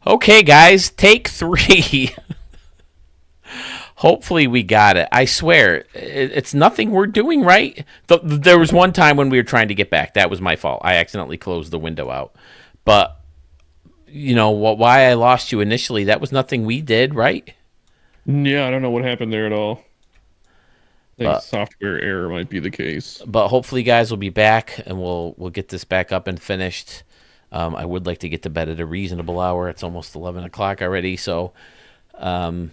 Okay, guys, take three. Hopefully, we got it. I swear, it's nothing we're doing right. There was one time when we were trying to get back. That was my fault. I accidentally closed the window out. But, why I lost you initially, that was nothing we did, right? Yeah, I don't know what happened there at all. I think But software error might be the case. but hopefully, guys will be back and we'll get this back up and finished. I would like to get to bed at a reasonable hour. It's almost 11 o'clock already, so the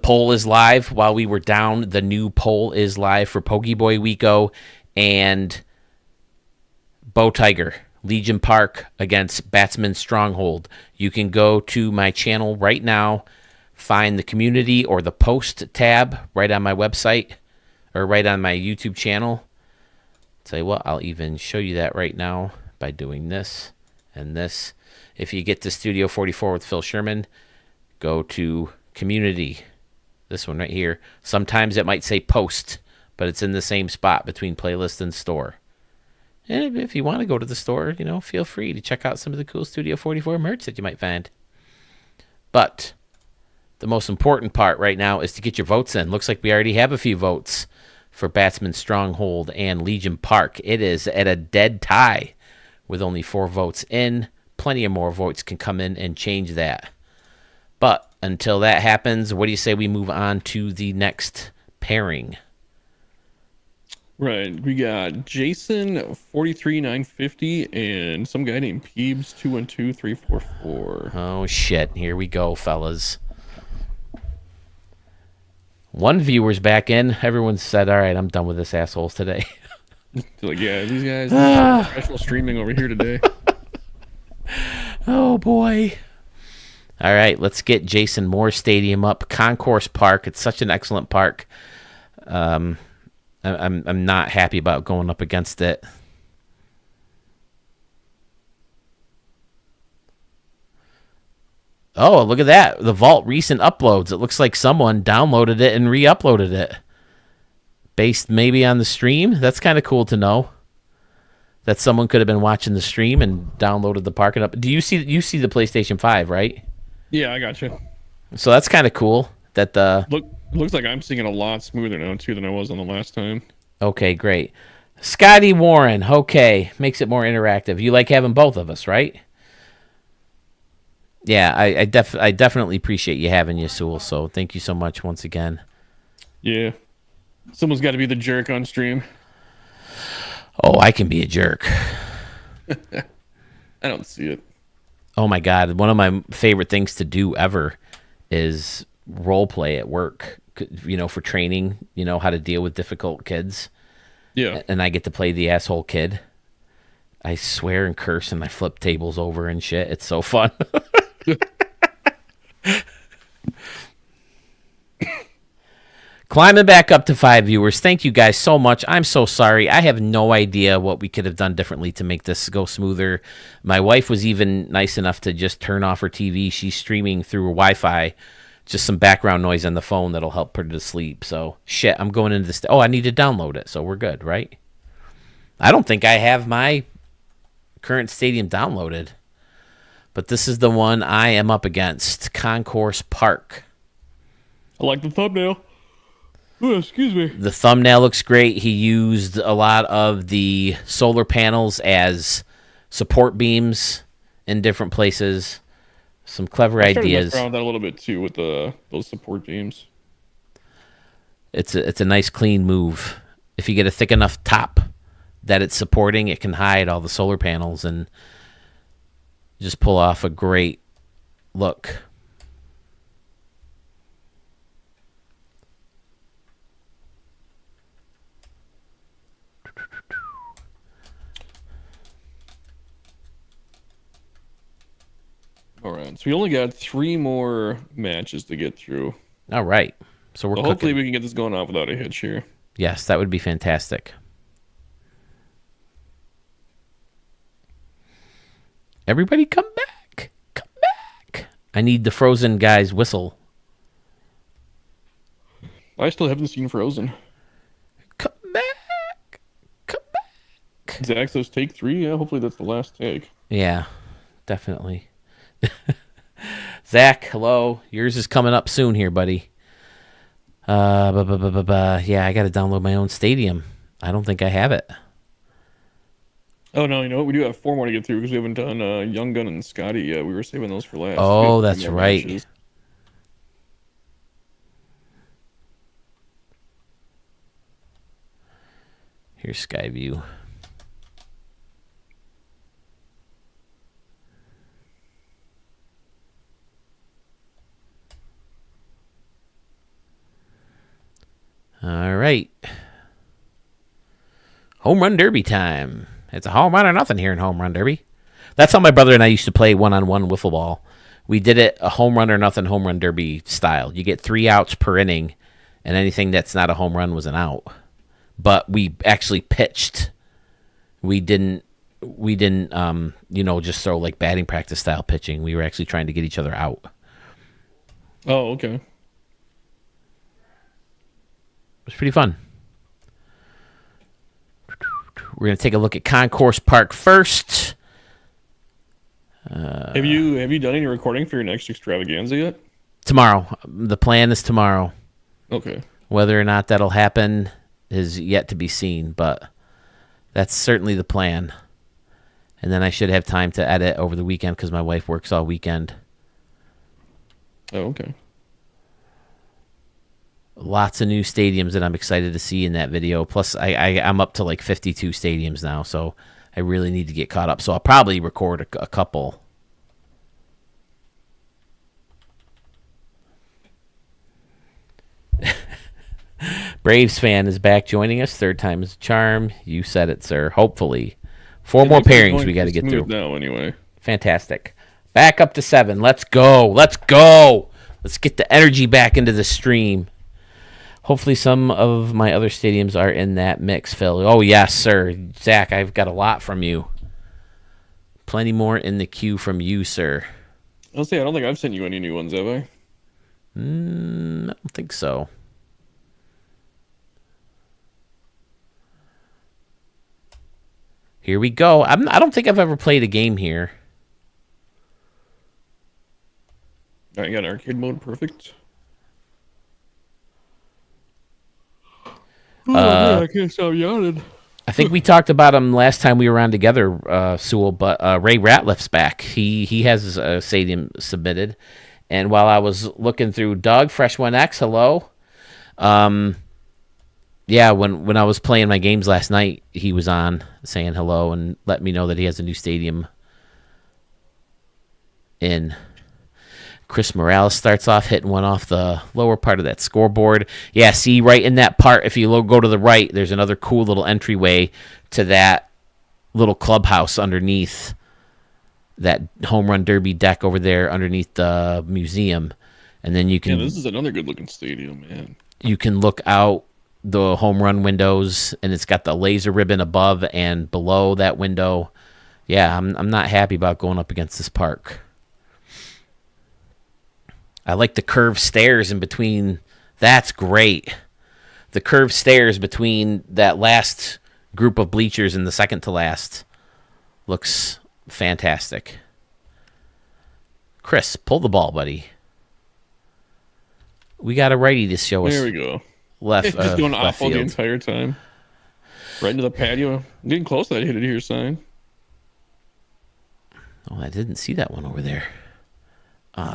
poll is live. While we were down, the new poll is live for Pokeboy Wico and Bow Tiger. Legion Park against Batsman Stronghold. You can go to my channel right now, find the community or the post tab right on my website or right on my YouTube channel. Tell you what, I'll even show you that right now by doing this and this. If you get to Studio 44 with Phil Sherman, go to community. This one right here. Sometimes it might say post, but it's in the same spot between playlist and store. And if you want to go to the store, feel free to check out some of the cool Studio 44 merch that you might find. But the most important part right now is to get your votes in. Looks like we already have a few votes for Batsman Stronghold and Legion Park. It is at a dead tie with only 4 votes in. Plenty of more votes can come in and change that. But until that happens, what do you say we move on to the next pairing? Right, we got Jason 43950 and some guy named Peebs 212344. Oh, shit. Here we go, fellas. One viewer's back in. Everyone said, all right, I'm done with this assholes today. Like, yeah, these guys professional streaming over here today. Oh, boy. All right, let's get Jason Moore Stadium up. Concourse Park. It's such an excellent park. I'm not happy about going up against it. Oh, look at that. The Vault recent uploads. It looks like someone downloaded it and re-uploaded it. Based maybe on the stream. That's kind of cool to know. That someone could have been watching the stream and downloaded the park and up. Do you see the PlayStation 5, right? Yeah, I got you. So that's kind of cool that the Looks like I'm seeing it a lot smoother now too than I was on the last time. Okay, great. Scotty Warren, okay, makes it more interactive. You like having both of us, right? Yeah, I definitely appreciate you having you, Sewell. So thank you so much once again. Yeah. Someone's got to be the jerk on stream. Oh, I can be a jerk. I don't see it. Oh my God, one of my favorite things to do ever is role play at work. For training, how to deal with difficult kids. Yeah. And I get to play the asshole kid. I swear and curse and I flip tables over and shit. It's so fun. Climbing back up to 5 viewers. Thank you guys so much. I'm so sorry. I have no idea what we could have done differently to make this go smoother. My wife was even nice enough to just turn off her TV. She's streaming through her Wi-Fi. Just some background noise on the phone that'll help her to sleep. So, shit, I'm going into this. Oh, I need to download it. So we're good, right? I don't think I have my current stadium downloaded. But this is the one I am up against. Concourse Park. I like the thumbnail. Oh, excuse me. The thumbnail looks great. He used a lot of the solar panels as support beams in different places. Some clever ideas. Mess around with that a little bit too with those support beams. It's a nice clean move. If you get a thick enough top that it's supporting, it can hide all the solar panels and just pull off a great look. All right, so we only got 3 more matches to get through. All right, so we're hopefully cooking. we can get this going off without a hitch here. Yes, that would be fantastic. Everybody come back. Come back. I need the Frozen guy's whistle. I still haven't seen Frozen. Come back. Come back. Zaxos take 3? Yeah, hopefully that's the last take. Yeah, definitely. Zach, hello. Yours is coming up soon here, buddy. Yeah, I got to download my own stadium. I don't think I have it. Oh no, you know what? We do have four more to get through because we haven't done Young Gun and Scotty yet. We were saving those for last. We have Oh, three that's more right. matches. Here's Skyview. All right. Home Run Derby time. It's a home run or nothing here in Home Run Derby. That's how my brother and I used to play one-on-one wiffle ball. We did it a home run or nothing home run derby style. You get 3 outs per inning, and anything that's not a home run was an out. But we actually pitched. We didn't just throw like batting practice style pitching. We were actually trying to get each other out. Oh, okay. It was pretty fun. We're going to take a look at Concourse Park first. Have you done any recording for your next extravaganza yet? Tomorrow. The plan is tomorrow. Okay. Whether or not that'll happen is yet to be seen, but that's certainly the plan. And then I should have time to edit over the weekend because my wife works all weekend. Oh, okay. Lots of new stadiums that I'm excited to see in that video. Plus, I'm up to like 52 stadiums now, so I really need to get caught up. So I'll probably record a couple. Braves fan is back joining us. Third time is a charm. You said it, sir. Hopefully. 4 more pairings we got to get through. Now, anyway. Fantastic. Back up to 7. Let's go. Let's go. Let's get the energy back into the stream. Hopefully some of my other stadiums are in that mix, Phil. Oh, yes, sir. Zach, I've got a lot from you. Plenty more in the queue from you, sir. I'll say I don't think I've sent you any new ones, have I? I don't think so. Here we go. I don't think I've ever played a game here. All right, you got arcade mode perfect. Man, I can't stop yawning. I think we talked about him last time we were on together, Sewell, but Ray Ratliff's back. He has a stadium submitted. And while I was looking through Doug, Fresh One X, hello. Yeah, when I was playing my games last night, he was on saying hello and let me know that he has a new stadium in. Chris Morales starts off hitting one off the lower part of that scoreboard. Yeah, see, right in that part, if you go to the right, there's another cool little entryway to that little clubhouse underneath that home run derby deck over there underneath the museum. And then you can... Yeah, this is another good-looking stadium, man. You can look out the home run windows, and it's got the laser ribbon above and below that window. Yeah, I'm not happy about going up against this park. I like the curved stairs in between. That's great. The curved stairs between that last group of bleachers and the second to last looks fantastic. Chris, pull the ball, buddy. We got a righty to show us. There we go. Left, just going left awful field. the entire time. Right into the patio. I'm getting close to that hit it here sign. Oh, I didn't see that one over there.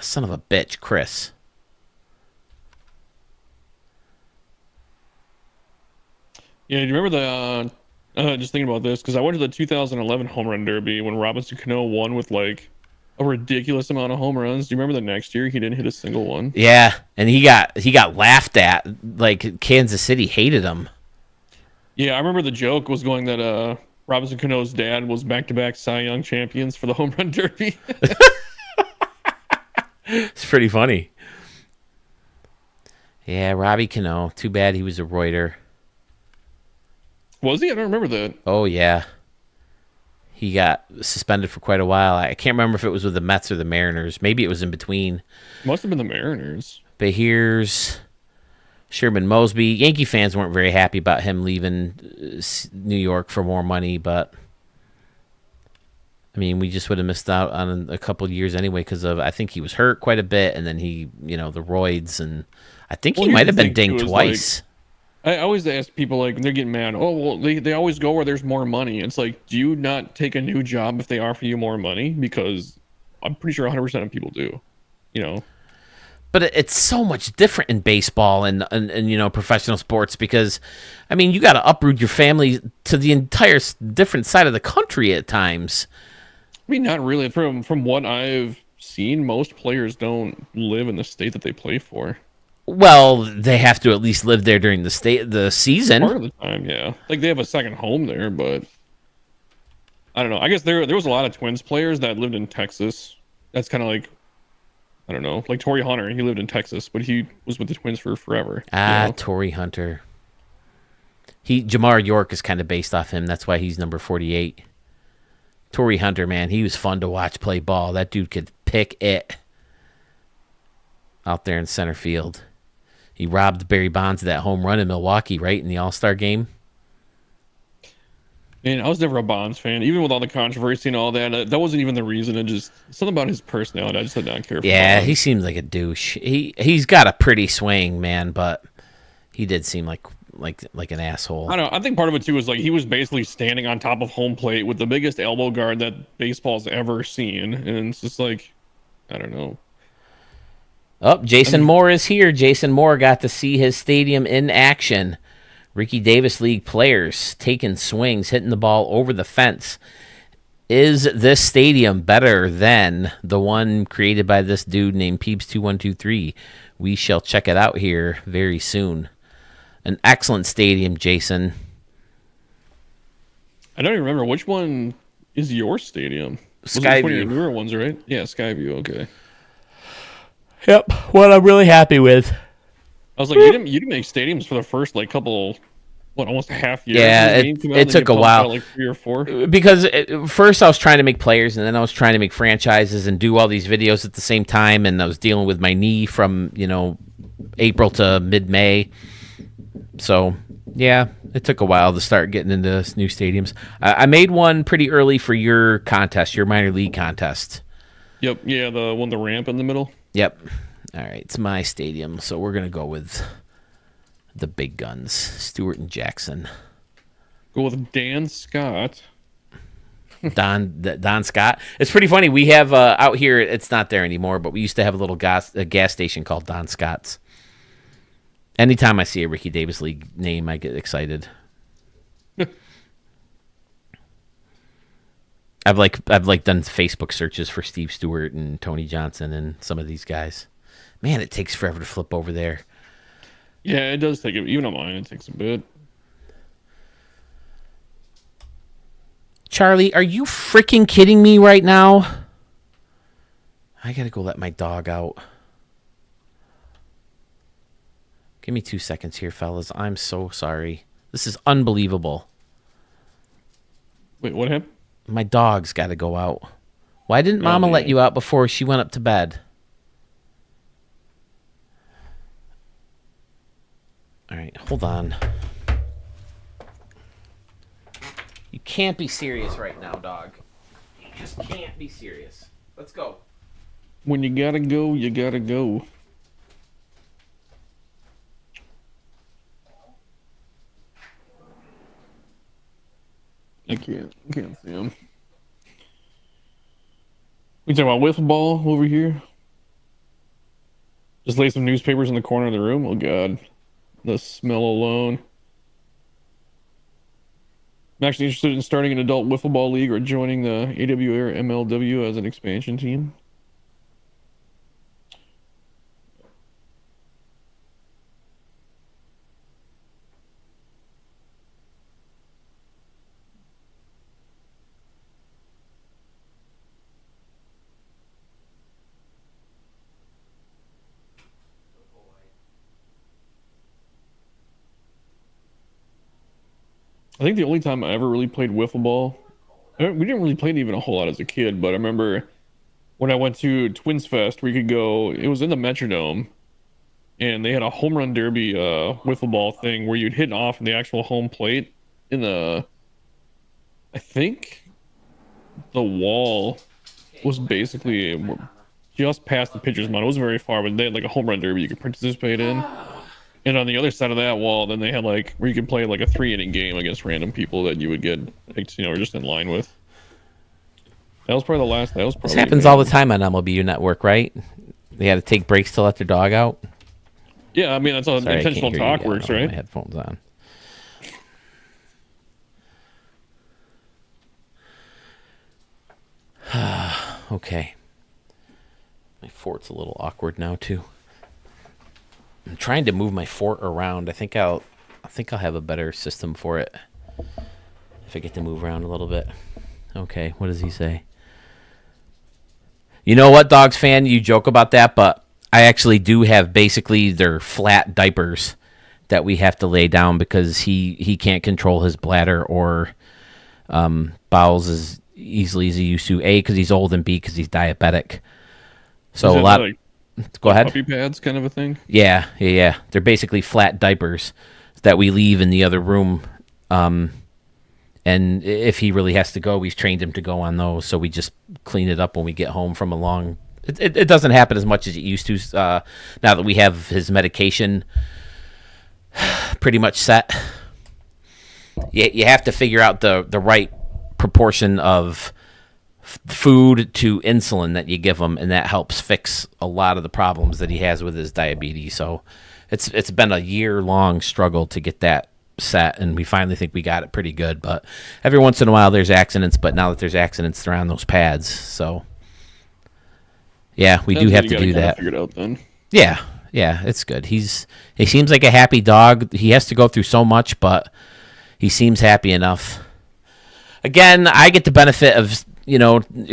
Son of a bitch, Chris. Yeah, do you remember the... just thinking about this, because I went to the 2011 Home Run Derby when Robinson Cano won with, like, a ridiculous amount of home runs. Do you remember the next year he didn't hit a single one? Yeah, and he got laughed at. Like, Kansas City hated him. Yeah, I remember the joke was going that Robinson Cano's dad was back-to-back Cy Young champions for the Home Run Derby. It's pretty funny. Yeah, Robbie Cano. Too bad he was a Reuter. Was he? I don't remember that. Oh, yeah. He got suspended for quite a while. I can't remember if it was with the Mets or the Mariners. Maybe it was in between. Must have been the Mariners. But here's Sherman Mosby. Yankee fans weren't very happy about him leaving New York for more money, but I mean, we just would have missed out on a couple of years anyway because of I think he was hurt quite a bit, and then he, the roids, and I think Well, he here's might the have been thing too, dinged is like twice. I always ask people like when they're getting mad. Oh well, they always go where there's more money. It's like, do you not take a new job if they offer you more money? Because I'm pretty sure 100% of people do. You know. But it's so much different in baseball and professional sports because, I mean, you got to uproot your family to the entire different side of the country at times. I mean, not really. From what I've seen, most players don't live in the state that they play for. Well, they have to at least live there during the season. Part of the time, yeah. Like they have a second home there, but I don't know. I guess there was a lot of Twins players that lived in Texas. That's kind of like, I don't know, like Torrey Hunter. He lived in Texas, but he was with the Twins for forever. Torrey Hunter. Jamar York is kind of based off him. That's why he's number 48. Torrey Hunter, man, he was fun to watch play ball. That dude could pick it out there in center field. He robbed Barry Bonds of that home run in Milwaukee, right, in the All-Star game. Man, I was never a Bonds fan, even with all the controversy and all that. That wasn't even the reason. It just something about his personality. I just did not care for. Yeah, Bonds. he seems like a douche. He's got a pretty swing, man, but he did seem like an asshole. I don't know. I think part of it too is like he was basically standing on top of home plate with the biggest elbow guard that baseball's ever seen, and it's just like, I don't know. Oh, Jason Moore is here. Jason Moore got to see his stadium in action. Ricky Davis League players taking swings, hitting the ball over the fence. Is this stadium better than the one created by this dude named Peeps2123? We shall check it out here very soon. An excellent stadium, Jason. I don't even remember which one is your stadium. Skyview. One of your newer ones, right? Yeah, Skyview. Okay. Yep, what I'm really happy with. I was like, you didn't make stadiums for the first like couple, almost a half year. Yeah, it took a while, like 3 or 4. Because first I was trying to make players, and then I was trying to make franchises and do all these videos at the same time, and I was dealing with my knee from April to mid-May. So yeah, it took a while to start getting into new stadiums. I made one pretty early for your contest, your minor league contest. Yep. Yeah, the ramp in the middle. Yep. All right, it's my stadium, so we're gonna go with the big guns, Stewart and Jackson. Go with Dan Scott. Don Scott. It's pretty funny. We have out here. It's not there anymore, but we used to have a gas station called Don Scott's. Anytime I see a Ricky Davis League name, I get excited. I've done Facebook searches for Steve Stewart and Tony Johnson and some of these guys. Man, it takes forever to flip over there. Yeah, it does take even on mine. It takes a bit. Charlie, are you freaking kidding me right now? I gotta go let my dog out. Give me 2 seconds here, fellas. I'm so sorry. This is unbelievable. Wait, what happened? My dog's got to go out. Why didn't Mama let you out before she went up to bed? All right, hold on. You can't be serious right now, dog. You just can't be serious. Let's go. When you gotta go, you gotta go. I can't see him. We talking about wiffle ball over here? Just lay some newspapers in the corner of the room? Oh god. The smell alone. I'm actually interested in starting an adult wiffle ball league or joining the AWA or MLW as an expansion team. I think the only time I ever really played wiffle ball, we didn't really play it even a whole lot as a kid, but I remember when I went to Twins Fest, we could go, it was in the Metrodome, and they had a home run derby wiffle ball thing where you'd hit off in the actual home plate in the, I think, the wall was basically just past the pitcher's mound. It wasn't very far, but they had like a home run derby you could participate in. And on the other side of that wall, then they had like where you could play like a 3 inning game against random people that you would get picked, or just in line with. That was probably the last. That was This probably. happens all the time on MLB Network, right? They had to take breaks to let their dog out. Yeah, I mean that's how Sorry, I can't intentional hear you. talk Yeah, I works, don't have right? my headphones on. Okay. My fort's a little awkward now too. I'm trying to move my fort around. I think I'll have a better system for it if I get to move around a little bit. Okay, what does he say? You know what, Dogs fan? You joke about that, but I actually do have basically their flat diapers that we have to lay down because he can't control his bladder or bowels as easily as he used to. A, because he's old, and B, because he's diabetic. So Is a it lot. like Go ahead. puppy pads kind of a thing? Yeah. They're basically flat diapers that we leave in the other room. And if he really has to go, we've trained him to go on those. So we just clean it up when we get home from a long. It doesn't happen as much as it used to now that we have his medication pretty much set. You have to figure out the right proportion of food to insulin that you give him, and that helps fix a lot of the problems that he has with his diabetes. So it's been a year-long struggle to get that set, and we finally think we got it pretty good. But every once in a while there's accidents, but now that there's accidents, they're on those pads. So yeah, we do Sounds have like to you gotta do kinda that. figure it out then. Yeah, it's good. He seems like a happy dog. He has to go through so much, but he seems happy enough. Again, I get the benefit of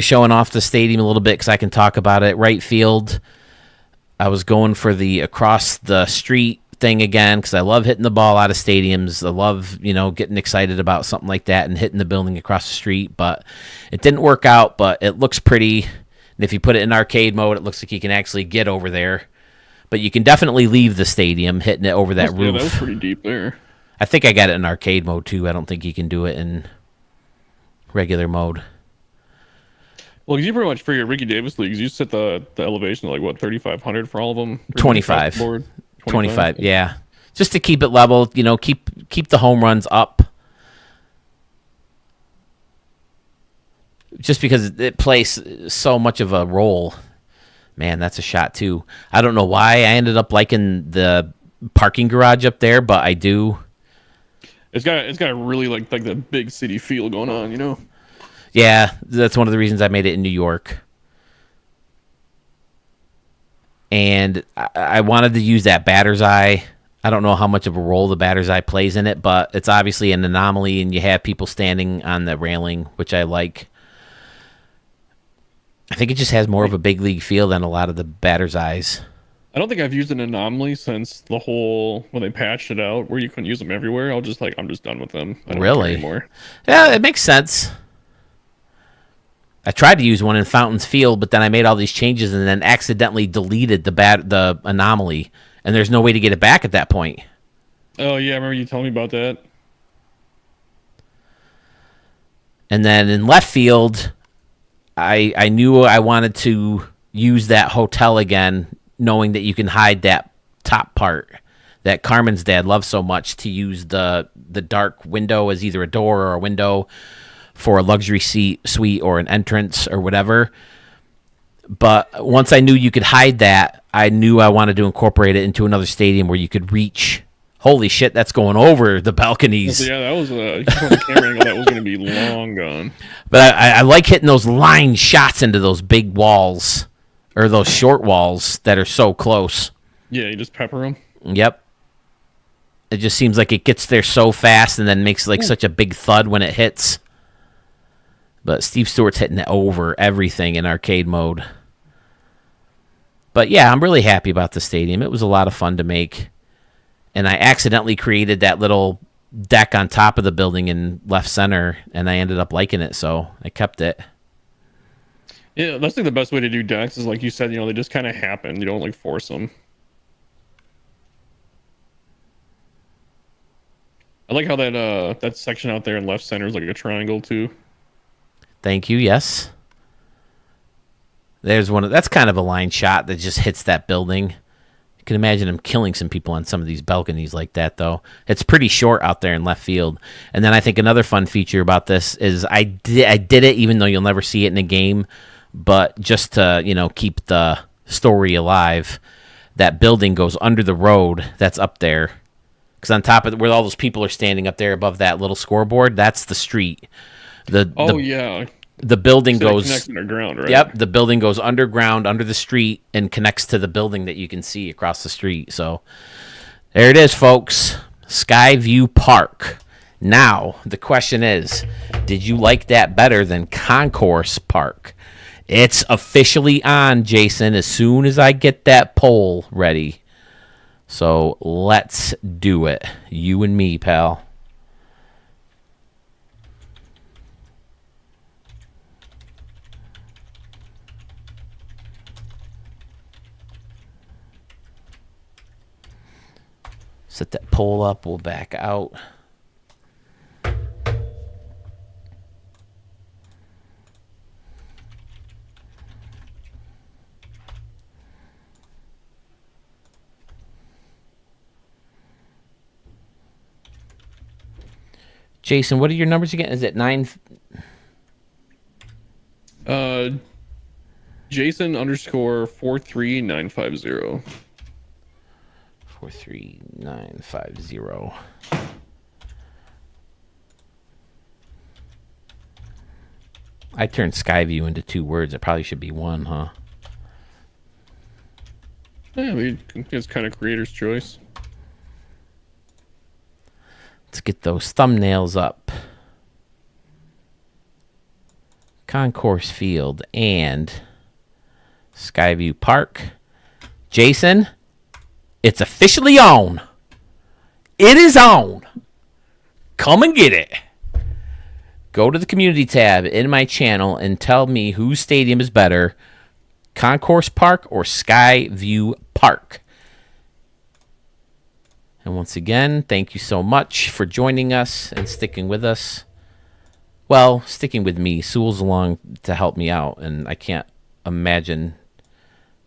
showing off the stadium a little bit because I can talk about it. Right field, I was going for the across the street thing again because I love hitting the ball out of stadiums. I love getting excited about something like that and hitting the building across the street. But it didn't work out. But it looks pretty. And if you put it in arcade mode, it looks like you can actually get over there. But you can definitely leave the stadium hitting it over that Yeah, roof. that was pretty deep there. I think I got it in arcade mode too. I don't think you can do it in regular mode. Well, 'cause you pretty much for your Ricky Davis leagues, you set the elevation to like what 3,500 for all of them. 25. Board? 25, yeah. Just to keep it level, keep the home runs up. Just because it plays so much of a role. Man, that's a shot too. I don't know why I ended up liking the parking garage up there, but I do. It's got a really like the big city feel going on. Yeah, that's one of the reasons I made it in New York. And I wanted to use that batter's eye. I don't know how much of a role the batter's eye plays in it, but it's obviously an anomaly, and you have people standing on the railing, which I like. I think it just has more of a big league feel than a lot of the batter's eyes. I don't think I've used an anomaly since the whole when they patched it out where you couldn't use them everywhere. I'm just done with them. I don't care Really? anymore. Yeah, it makes sense. I tried to use one in Fountains Field, but then I made all these changes and then accidentally deleted the anomaly, and there's no way to get it back at that point. Oh yeah, I remember you telling me about that. And then in left field, I knew I wanted to use that hotel again, knowing that you can hide that top part that Carmen's dad loves so much, to use the dark window as either a door or a window for a luxury suite or an entrance or whatever. But once I knew you could hide that, I knew I wanted to incorporate it into another stadium where you could reach. Holy shit, that's going over the balconies. So, yeah, that was a camera angle that was going to be long gone. But I like hitting those line shots into those big walls or those short walls that are so close. Yeah, you just pepper them. Yep. It just seems like it gets there so fast and then makes such a big thud when it hits. But Steve Stewart's hitting it over everything in arcade mode. But yeah, I'm really happy about the stadium. It was a lot of fun to make. And I accidentally created that little deck on top of the building in left center, and I ended up liking it, so I kept it. Yeah, that's the best way to do decks is like you said, they just kind of happen. You don't force them. I like how that section out there in left center is like a triangle too. Thank you. Yes. There's one. That's kind of a line shot that just hits that building. You can imagine him killing some people on some of these balconies like that, though. It's pretty short out there in left field. And then I think another fun feature about this is I did it, even though you'll never see it in a game, but just to keep the story alive. That building goes under the road that's up there, because on top of where all those people are standing up there above that little scoreboard, that's the street. Yeah. The building So it goes connects underground, right? Yep, the building goes underground under the street and connects to the building that you can see across the street. So there it is, folks. Skyview Park. Now, the question is, did you like that better than Concourse Park? It's officially on, Jason, as soon as I get that poll ready. So let's do it. You and me, pal. Set that poll up. We'll back out. Jason, what are your numbers again? Is it 9? Jason underscore 43950. 43950. I turned Skyview into 2 words. It probably should be 1, huh? Yeah, I mean, it's kind of creator's choice. Let's get those thumbnails up. Concourse Field and Skyview Park. Jason, it's officially on. It is on. Come and get it. Go to the community tab in my channel and tell me whose stadium is better, Concourse Park or Skyview Park. And once again, thank you so much for joining us and sticking with us. Well, sticking with me. Sewell's along to help me out, and I can't imagine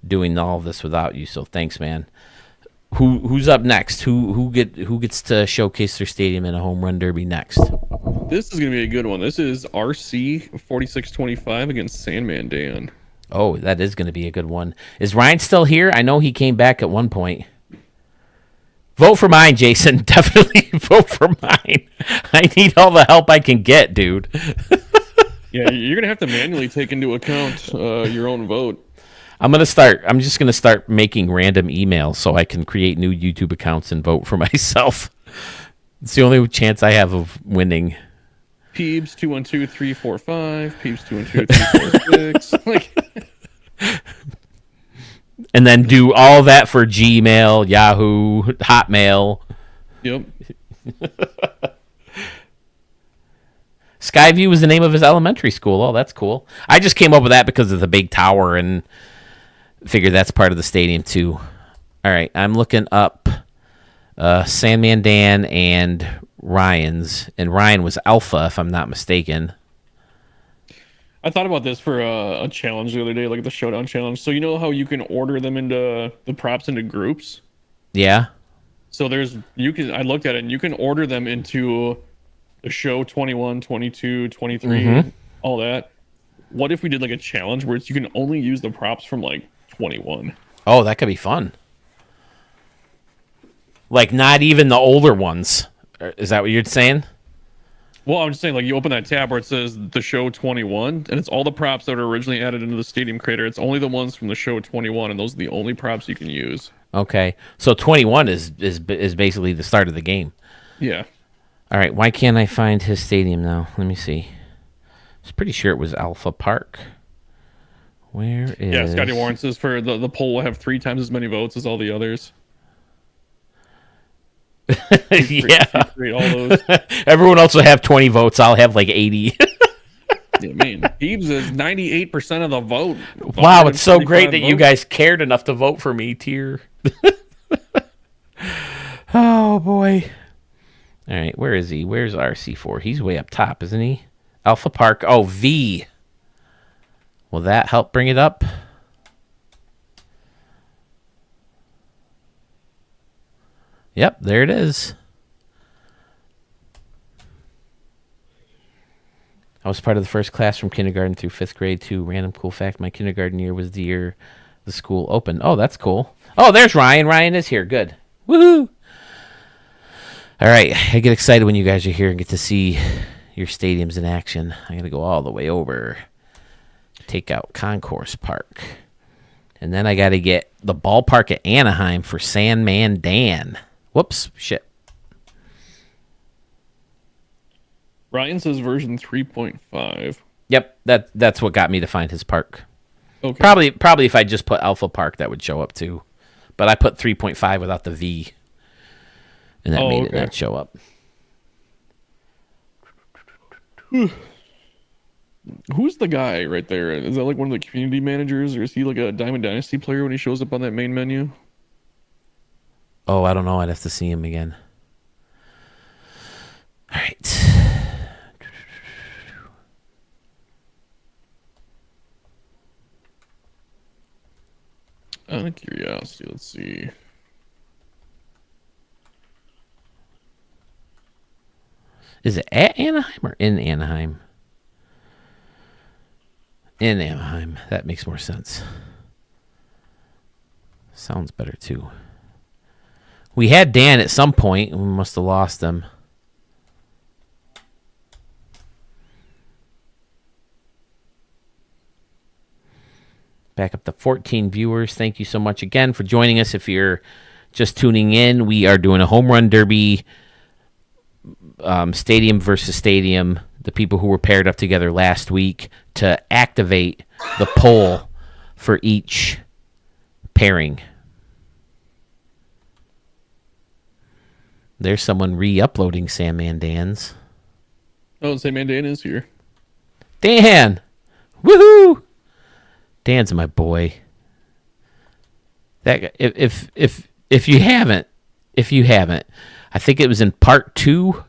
doing all of this without you. So thanks, man. Who's up next? Who gets to showcase their stadium in a home run derby next? This is gonna be a good one. This is RC 4625 against Sandman Dan. Oh, that is going to be a good one. Is Ryan still here? I know he came back at one point. Vote for mine, Jason. Definitely vote for mine. I need all the help I can get, dude. Yeah, you're gonna have to manually take into account your own vote. I'm just gonna start making random emails so I can create new YouTube accounts and vote for myself. It's the only chance I have of winning. Peebs 212345, Peebs 212346. Like, and then do all that for Gmail, Yahoo, Hotmail. yep. Skyview was the name of his elementary school. Oh, that's cool. I just came up with that because of the big tower and figured that's part of the stadium too. All right, I'm looking up Sandman Dan and Ryan's, and Ryan was Alpha, if I'm not mistaken. I thought about this for a challenge the other day, like the showdown challenge. So you know how you can order them into the props into groups? Yeah. So I looked at it and you can order them into the show 21, 22, 23, all that. What if we did like a challenge where you can only use the props from like 21? Oh, that could be fun. Like not even the older ones. Is that what you're saying? Well, I'm just saying, like, you open that tab where it says the show 21, and it's all the props that were originally added into the stadium creator. It's only the ones from the show 21, and those are the only props you can use. Okay. So 21 is basically the start of the game. Yeah. All right. Why can't I find his stadium now? Let me see. I was pretty sure it was Alpha Park. Where is... Yeah, Scotty Warren says for the poll will have 3 times as many votes as all the others. Yeah. All those. Everyone else will have 20 votes. I'll have like 80. Yeah, man. Peebs is 98% of the vote. Wow, it's so great that you guys cared enough to vote for me, tier. Oh, boy. All right, where is he? Where's RC4? He's way up top, isn't he? Alpha Park. Oh, V. Will that help bring it up? Yep, there it is. I was part of the first class from kindergarten through fifth grade too. Random cool fact: my kindergarten year was the year the school opened. Oh, that's cool. Oh, there's Ryan. Ryan is here. Good. Woohoo! All right, I get excited when you guys are here and get to see your stadiums in action. I got to go all the way over, take out Concourse Park, and then I got to get the ballpark at Anaheim for Sandman Dan. Whoops, shit. Ryan says version 3.5. Yep, that's what got me to find his park. Okay. Probably if I just put Alpha Park, that would show up too. But I put 3.5 without the V, and that made it not show up. Who's the guy right there? Is that like one of the community managers, or is he like a Diamond Dynasty player when he shows up on that main menu? Oh, I don't know. I'd have to see him again. All right. Out of curiosity, let's see. Is it at Anaheim or in Anaheim? In Anaheim. That makes more sense. Sounds better too. We had Dan at some point, and we must have lost him. Back up to 14 viewers. Thank you so much again for joining us. If you're just tuning in, we are doing a home run derby, stadium versus stadium. The people who were paired up together last week to activate the poll for each pairing. There's someone re-uploading Sandman Dan's. Oh, Sandman Dan is here. Dan! Woohoo! Dan's my boy. That if you haven't, I think it was in part 2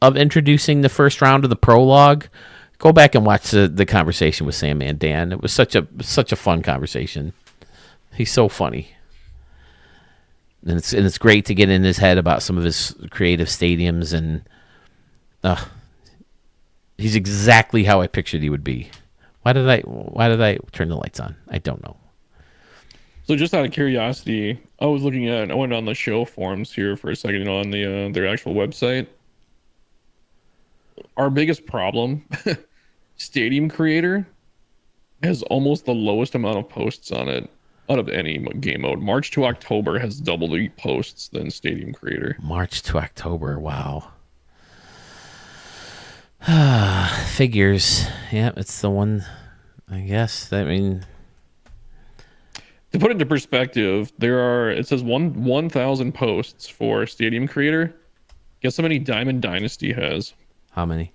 of introducing the first round of the prologue. Go back and watch the conversation with Sandman Dan. It was such a fun conversation. He's so funny. And it's great to get in his head about some of his creative stadiums, and he's exactly how I pictured he would be. Why did I turn the lights on? I don't know. So just out of curiosity, I went on the show forums here for a second on their actual website. Our biggest problem, Stadium Creator has almost the lowest amount of posts on it out of any game mode. March to October has double the posts than Stadium Creator. March to October, wow. Figures. Yeah, it's the one, I guess. I mean, to put it into perspective, it says 1,000 posts for Stadium Creator. Guess how many Diamond Dynasty has? How many?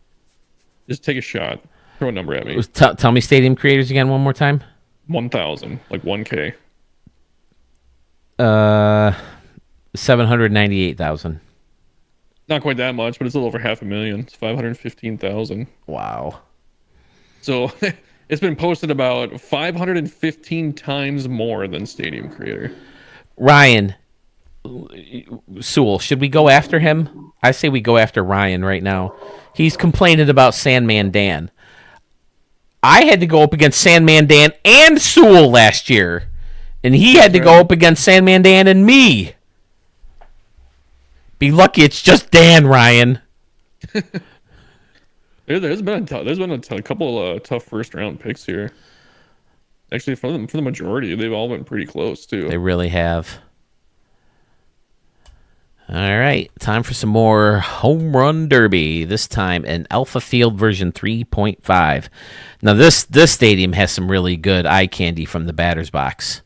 Just take a shot. Throw a number at me. Tell me Stadium Creators again one more time. 1,000, like 1K. 798,000. Not quite that much, but it's a little over 500,000. It's 515,000. Wow. So it's been posted about 515 times more than Stadium Creator. Ryan Sewell, should we go after him? I say we go after Ryan right now. He's complaining about Sandman Dan. I had to go up against Sandman Dan and Sewell last year, and he had to go up against Sandman Dan and me. Be lucky it's just Dan, Ryan. There's been a couple of tough first round picks here. Actually, for the majority, they've all been pretty close too. They really have. All right, time for some more home run derby. This time in Alpha Field version 3.5. Now this stadium has some really good eye candy from the batter's box.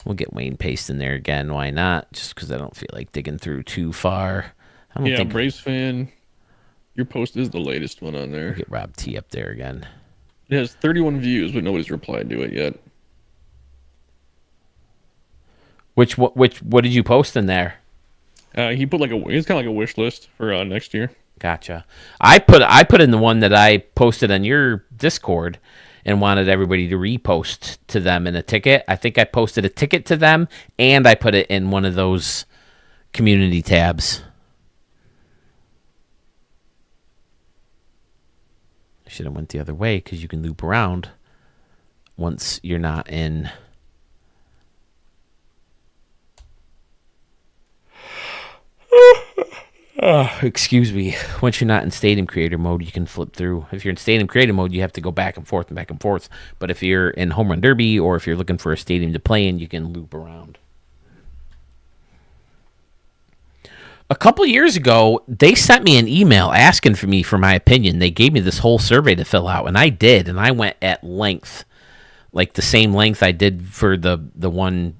We'll get Wayne Paste in there again. Why not? Just because I don't feel like digging through too far. I don't think Braves fan. Your post is the latest one on there. We'll get Rob T up there again. It has 31 views, but nobody's replied to it yet. What did you post in there? He put it's kind of like a wish list for next year. Gotcha. I put in the one that I posted on your Discord and wanted everybody to repost to them in a ticket. I think I posted a ticket to them and I put it in one of those community tabs. I should have went the other way because you can loop around once you're not in. Excuse me. Once you're not in Stadium Creator mode, you can flip through. If you're in Stadium Creator mode, you have to go back and forth and back and forth. But if you're in Home Run Derby or if you're looking for a stadium to play in, you can loop around. A couple years ago, they sent me an email asking for me for my opinion. They gave me this whole survey to fill out, and I did, and I went at length, like the same length I did for the one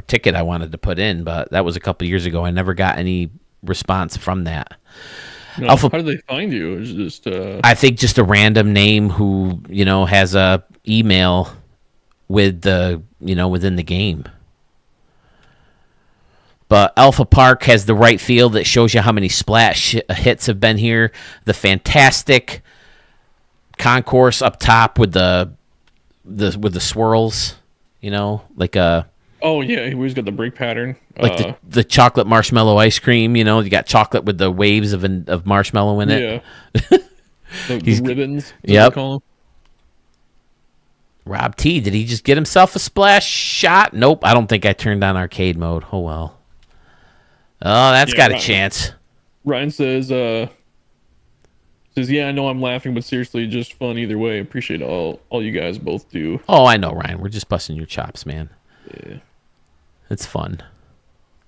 ticket I wanted to put in. But that was a couple years ago. I never got any response from that. No, how did they find you? Is just I think just a random name who has a email with the within the game. But Alpha Park has the right field that shows you how many splash hits have been here. The fantastic concourse up top with the swirls, like a. Oh yeah, he always got the break pattern. Like the chocolate marshmallow ice cream, you got chocolate with the waves of marshmallow in it. Yeah. the ribbons. Yep. Rob T, did he just get himself a splash shot? Nope, I don't think I turned on arcade mode. Oh well. Oh, that's got a chance. Ryan says, yeah, I know I'm laughing, but seriously, just fun either way. Appreciate all you guys both do. Oh, I know, Ryan. We're just busting your chops, man. Yeah. It's fun.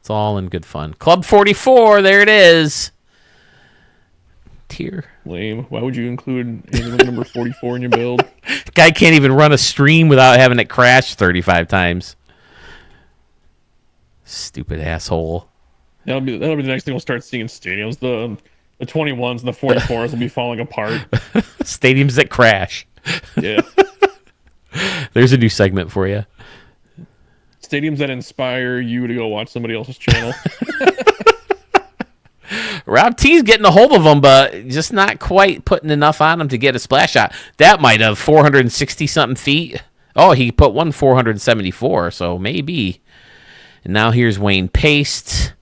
It's all in good fun. Club 44, there it is. Tier. Lame. Why would you include anything number 44 in your build? Guy can't even run a stream without having it crash 35 times. Stupid asshole. That'll be the next thing we'll start seeing in stadiums. The 21s and the 44s will be falling apart. Stadiums that crash. Yeah. There's a new segment for you. Stadiums that inspire you to go watch somebody else's channel. Rob T's getting a hold of them, but just not quite putting enough on him to get a splash shot. That might have 460-something feet. Oh, he put one 474, so maybe. And now here's Wayne Paste.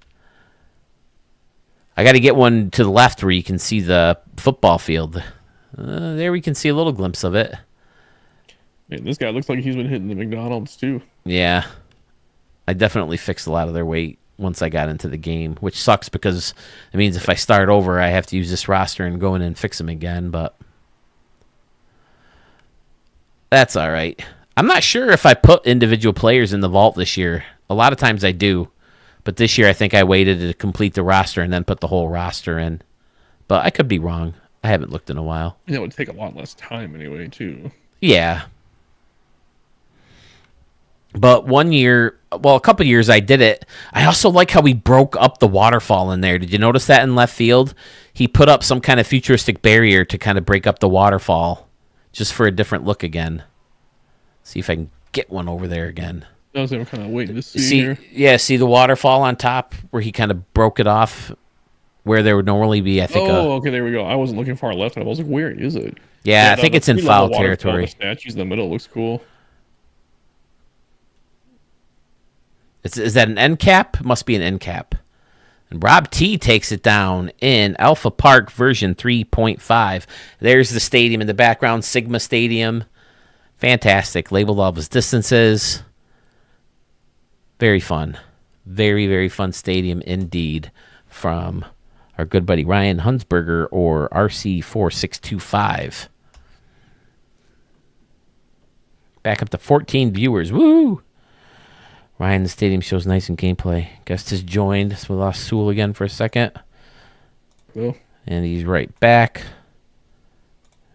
I got to get one to the left where you can see the football field. There we can see a little glimpse of it. Man, this guy looks like he's been hitting the McDonald's, too. Yeah. I definitely fixed a lot of their weight once I got into the game, which sucks because it means if I start over, I have to use this roster and go in and fix them again, but that's all right. I'm not sure if I put individual players in the vault this year. A lot of times I do, but this year I think I waited to complete the roster and then put the whole roster in. But I could be wrong. I haven't looked in a while. Yeah, it would take a lot less time anyway, too. Yeah. But one year, well, a couple years I did it. I also like how he broke up the waterfall in there. Did you notice that in left field? He put up some kind of futuristic barrier to kind of break up the waterfall just for a different look again. See if I can get one over there again. I was kind of waiting to see here. Yeah, see the waterfall on top where he kind of broke it off where there would normally be, I think. Okay, there we go. I wasn't looking far left. I was like, where is it? Yeah, I think it's in foul territory. The statues in the middle looks cool. Is that an end cap? Must be an end cap. And Rob T takes it down in Alpha Park version 3.5. There's the stadium in the background, Sigma Stadium. Fantastic. Labeled all of his distances. Very fun. Very, very fun stadium indeed from our good buddy Ryan Hunsberger or RC4625. Back up to 14 viewers. Woo! Ryan, the stadium shows nice in gameplay. Guest has joined. So we lost Sewell again for a second. Cool. And he's right back.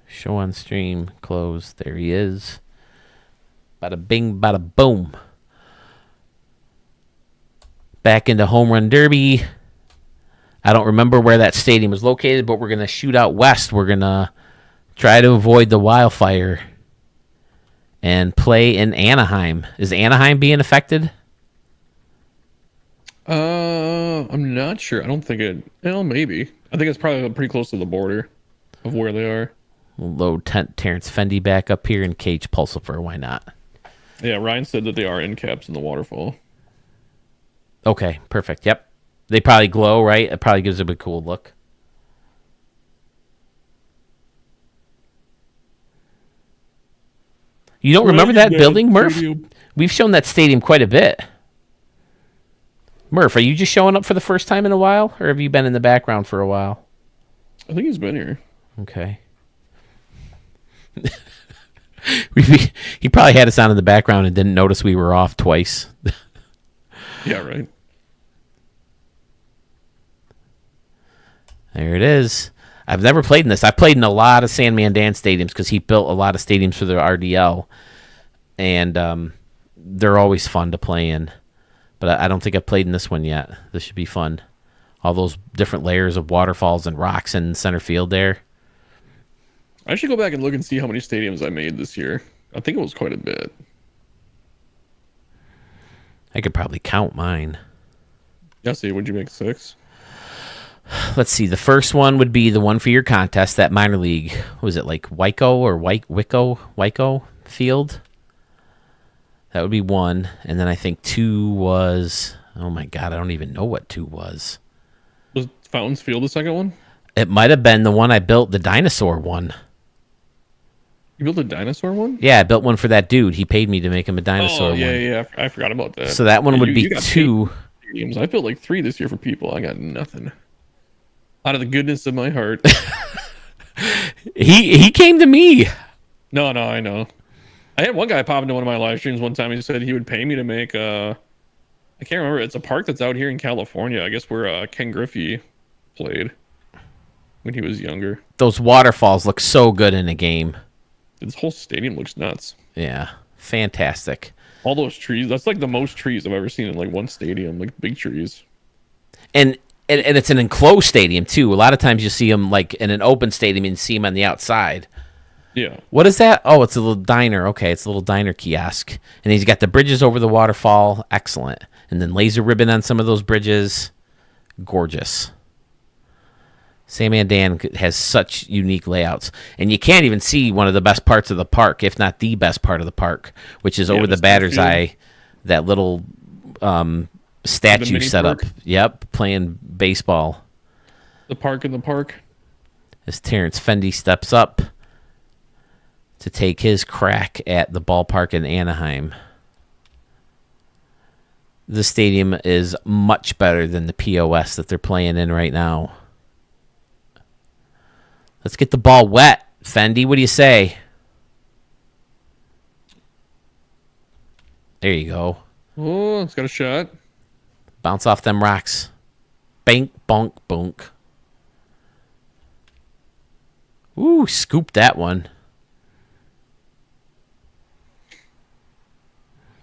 Show on stream. Close. There he is. Bada bing, bada boom. Back into Home Run Derby. I don't remember where that stadium is located, but we're going to shoot out west. We're going to try to avoid the wildfire and play in Anaheim. Is Anaheim being affected? I'm not sure. I don't think it. Well, maybe. I think it's probably pretty close to the border of where they are. We'll load Terrence Fendi back up here and Cage Pulsifer. Why not? Yeah, Ryan said that they are end caps in the waterfall. Okay, perfect. Yep. They probably glow, right? It probably gives them a cool look. You don't remember that building, Murph? We've shown that stadium quite a bit. Murph, are you just showing up for the first time in a while, or have you been in the background for a while? I think he's been here. Okay. He probably had us on in the background and didn't notice we were off twice. Yeah, right. There it is. I've never played in this. I've played in a lot of Sandman Dan stadiums because he built a lot of stadiums for the RDL, and they're always fun to play in. But I don't think I've played in this one yet. This should be fun. All those different layers of waterfalls and rocks in center field there. I should go back and look and see how many stadiums I made this year. I think it was quite a bit. I could probably count mine. Yeah, see, would you make 6? Let's see. The first one would be the one for your contest, that minor league. Was it like Wyco or Wyco field? That would be 1. And then I think 2 was... Oh, my God. I don't even know what 2 was. Was Fountains Field the second one? It might have been the one I built, the dinosaur one. You built a dinosaur one? Yeah, I built one for that dude. He paid me to make him a dinosaur one. Yeah. I forgot about that. So that one would be 2. Stadiums. I built like 3 this year for people. I got nothing. Out of the goodness of my heart. He came to me. No, I know. I had one guy pop into one of my live streams one time. He said he would pay me to make I can't remember. It's a park that's out here in California. I guess where Ken Griffey played when he was younger. Those waterfalls look so good in a game. This whole stadium looks nuts. Yeah, fantastic. All those trees. That's like the most trees I've ever seen in like one stadium. Like big trees. And it's an enclosed stadium too. A lot of times you see them like in an open stadium and see them on the outside. Yeah. What is that? Oh, it's a little diner. Okay, it's a little diner kiosk. And he's got the bridges over the waterfall. Excellent. And then laser ribbon on some of those bridges. Gorgeous. Sandman Dan has such unique layouts. And you can't even see one of the best parts of the park, if not the best part of the park, which is over the batter's eye, that little statue set up. Yep, playing baseball. The park in the park. As Terrence Fendi steps up to take his crack at the ballpark in Anaheim. The stadium is much better than the POS that they're playing in right now. Let's get the ball wet. Fendi, what do you say? There you go. Oh, it's got a shot. Bounce off them rocks. Bank, bonk, bonk. Ooh, scoop that one.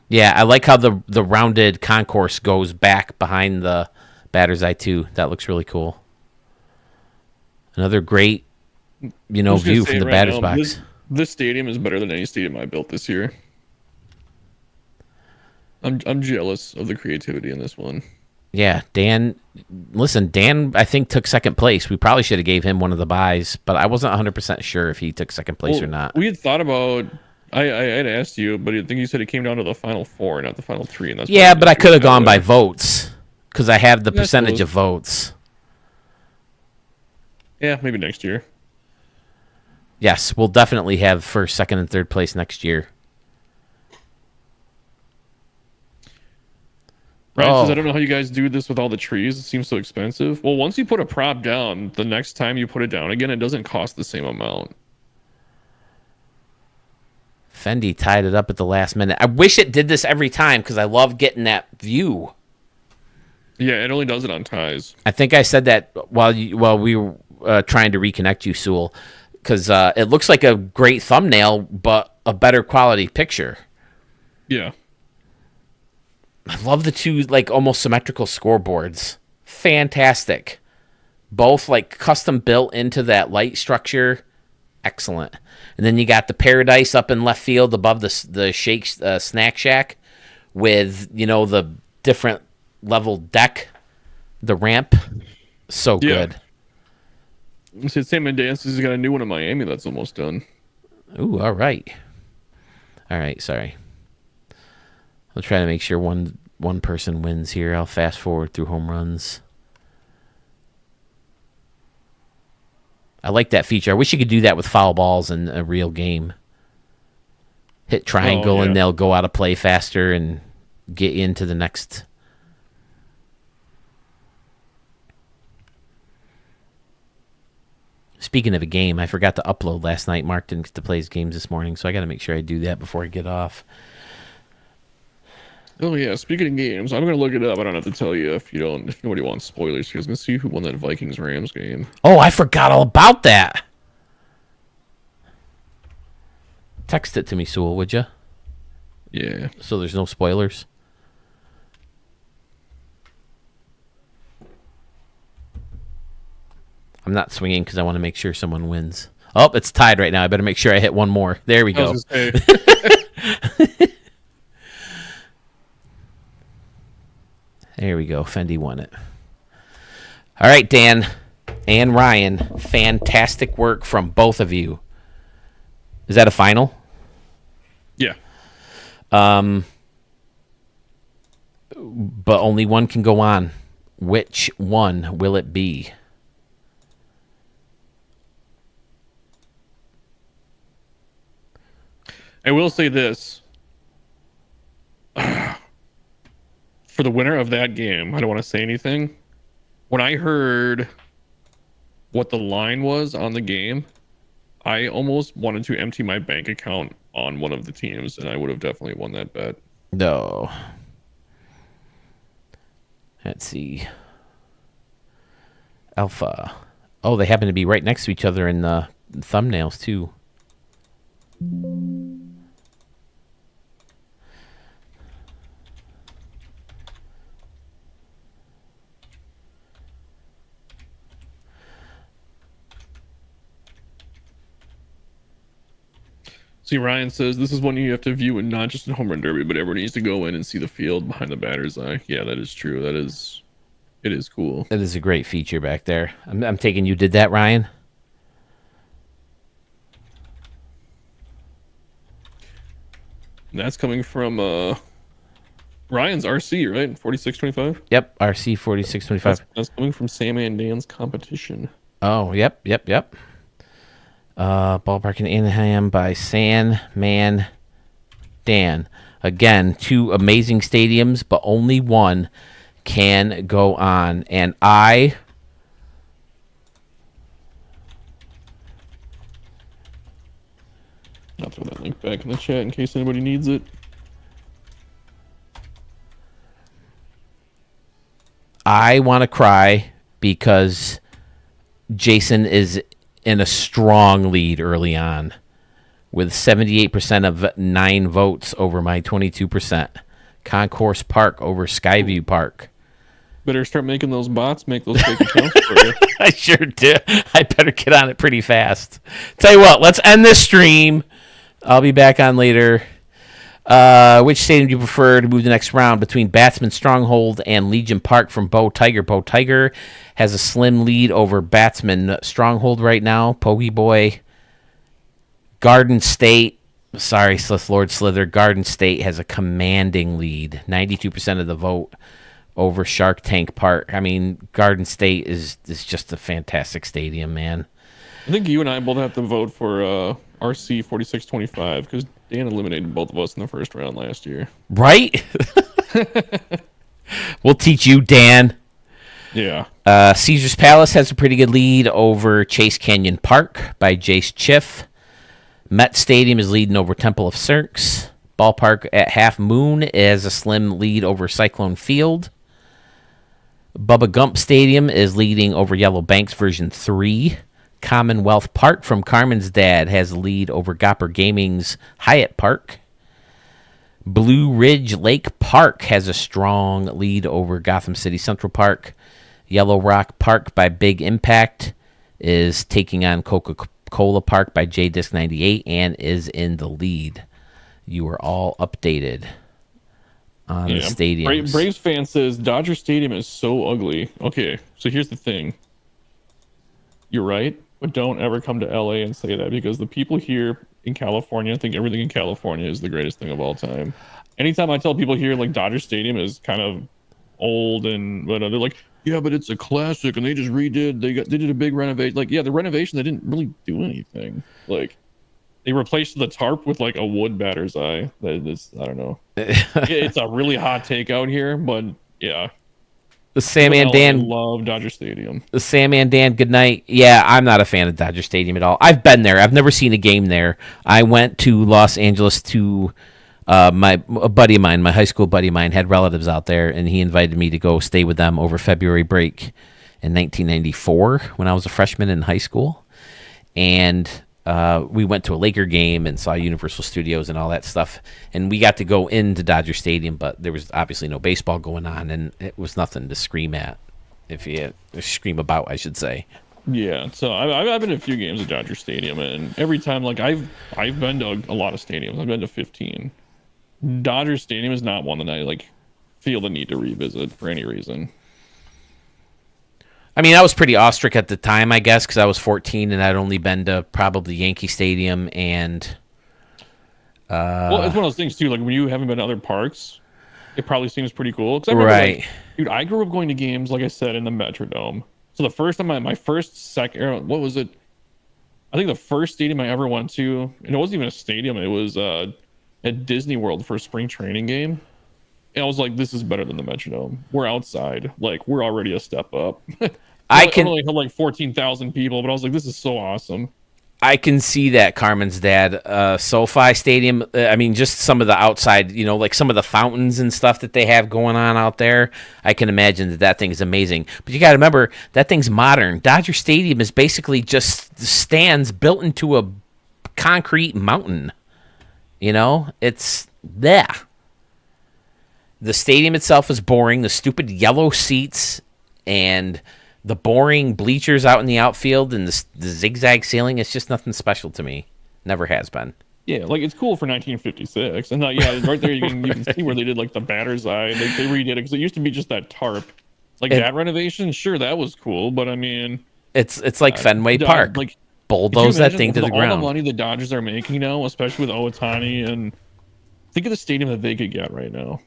Yeah, I like how the rounded concourse goes back behind the batter's eye too. That looks really cool. Another great, view from the batter's box. This stadium is better than any stadium I built this year. I'm jealous of the creativity in this one. Yeah, Dan. Listen, Dan, I think took second place. We probably should have gave him one of the buys, but I wasn't 100% sure if he took second place or not. We had thought about. I had asked you, but I think you said it came down to the final 4, not the final 3, and that's but I could have gone by votes because I have the percentage of votes. Yeah, maybe next year. Yes, we'll definitely have first, second, and third place next year. Ryan says, I don't know how you guys do this with all the trees. It seems so expensive. Well, once you put a prop down, the next time you put it down again, it doesn't cost the same amount. Fendi tied it up at the last minute. I wish it did this every time because I love getting that view. Yeah, it only does it on ties. I think I said that while we were trying to reconnect you, Sewell, because it looks like a great thumbnail, but a better quality picture. Yeah. I love the two almost symmetrical scoreboards. Fantastic. Both custom built into that light structure. Excellent. And then you got the Paradise up in left field above the Shake Snack Shack with the different level deck, the ramp. So good. Said Sam Mendes has got a new one in Miami that's almost done. Ooh, all right. All right, sorry. I'll try to make sure one person wins here. I'll fast forward through home runs. I like that feature. I wish you could do that with foul balls in a real game. Hit triangle and they'll go out of play faster and get into the next. Speaking of a game, I forgot to upload last night. Mark didn't get to play his games this morning, so I got to make sure I do that before I get off. Oh yeah, speaking of games, I'm gonna look it up. I don't have to tell you if nobody wants spoilers. Here's gonna see who won that Vikings Rams game. Oh, I forgot all about that. Text it to me, Sewell, would you? Yeah. So there's no spoilers. I'm not swinging because I want to make sure someone wins. Oh, it's tied right now. I better make sure I hit one more. There we go. There we go. Fendi won it. All right, Dan and Ryan, fantastic work from both of you. Is that a final? Yeah. But only one can go on. Which one will it be? I will say this. For the winner of that game, I don't want to say anything. When I heard what the line was on the game, I almost wanted to empty my bank account on one of the teams, and I would have definitely won that bet. No. Let's see. Alpha. Oh, they happen to be right next to each other in the thumbnails, too. See, Ryan says this is one you have to view and not just in home run derby, but everyone needs to go in and see the field behind the batter's eye. Yeah, that is true. It is cool. That is a great feature back there. I'm taking you did that, Ryan? And that's coming from Ryan's RC, right? 4625? Yep, RC 4625. That's coming from Sam and Dan's competition. Oh, yep. Ballpark in Anaheim by Sandman Dan. Again, two amazing stadiums, but only one can go on. And I'll throw that link back in the chat in case anybody needs it. I want to cry because Jason is in a strong lead early on with 78% of 9 votes over my 22%. Concourse Park over Skyview Park. Better start making those bots make those fake accounts for you. I sure do. I better get on it pretty fast. Tell you what, let's end this stream. I'll be back on later. Which stadium do you prefer to move the next round between Batsman Stronghold and Legion Park from Bo Tiger? Bo Tiger has a slim lead over Batsman Stronghold right now. Poggy Boy. Garden State. Sorry, Lord Slither. Garden State has a commanding lead. 92% of the vote over Shark Tank Park. I mean, Garden State is just a fantastic stadium, man. I think you and I both have to vote for RC 4625 because Dan eliminated both of us in the first round last year. Right? We'll teach you, Dan. Yeah. Caesar's Palace has a pretty good lead over Chase Canyon Park by Jace Chiff. Met Stadium is leading over Temple of Cirques. Ballpark at Half Moon has a slim lead over Cyclone Field. Bubba Gump Stadium is leading over Yellow Banks version 3. Commonwealth Park from Carmen's dad has a lead over Gopper Gaming's Hyatt Park. Blue Ridge Lake Park has a strong lead over Gotham City Central Park. Yellow Rock Park by Big Impact is taking on Coca-Cola Park by J-Disc 98 and is in the lead. You are all updated on the stadiums. Braves fan says Dodger Stadium is so ugly. Okay, so here's the thing. you're right, but don't ever come to LA and say that because the people here in California think everything in California is the greatest thing of all time. Anytime I tell people here like Dodger Stadium is kind of old and but they're like, yeah, but it's a classic and they just redid they did a big renovation. Like, yeah, the renovation they didn't really do anything. Like they replaced the tarp with like a wood batter's eye. That is, I don't know. It's a really hot take out here, but yeah. The Sam and Dan love Dodger Stadium. The Sam and Dan, good night. Yeah, I'm not a fan of Dodger Stadium at all. I've been there. I've never seen a game there. I went to Los Angeles to a buddy of mine, my high school buddy of mine, had relatives out there, and he invited me to go stay with them over February break in 1994 when I was a freshman in high school. And we went to a Laker game and saw Universal Studios and all that stuff. And we got to go into Dodger Stadium, but there was obviously no baseball going on, and it was nothing to scream at. If you scream about, I should say. Yeah, so I've been to a few games at Dodger Stadium, and every time, like I've been to a lot of stadiums. I've been to 15. Dodger Stadium is not one that I like feel the need to revisit for any reason. I mean, I was pretty awestruck at the time, I guess, because I was 14 and I'd only been to probably Yankee Stadium and. Well, it's one of those things too. Like when you haven't been to other parks, it probably seems pretty cool. Right. Like, dude, I grew up going to games, like I said, in the Metrodome. So the first time, what was it? I think the first stadium I ever went to, and it wasn't even a stadium. It was at Disney World for a spring training game. And I was like, this is better than the Metrodome. We're outside. Like, we're already a step up. I can only had like 14,000 people, but I was like, this is so awesome. I can see that, Carmen's dad. SoFi Stadium, I mean, just some of the outside, like some of the fountains and stuff that they have going on out there. I can imagine that thing is amazing. But you got to remember, that thing's modern. Dodger Stadium is basically just stands built into a concrete mountain. It's there. The stadium itself is boring. The stupid yellow seats and the boring bleachers out in the outfield and the zigzag ceiling, it's just nothing special to me. Never has been. Yeah, like it's cool for 1956. And yeah, right there you can see where they did like the batter's eye. They redid it because it used to be just that tarp. Like that renovation, sure, that was cool. But I mean... It's like Fenway Park. Like, bulldoze that thing to the ground. All the money the Dodgers are making now, especially with Ohtani, and think of the stadium that they could get right now.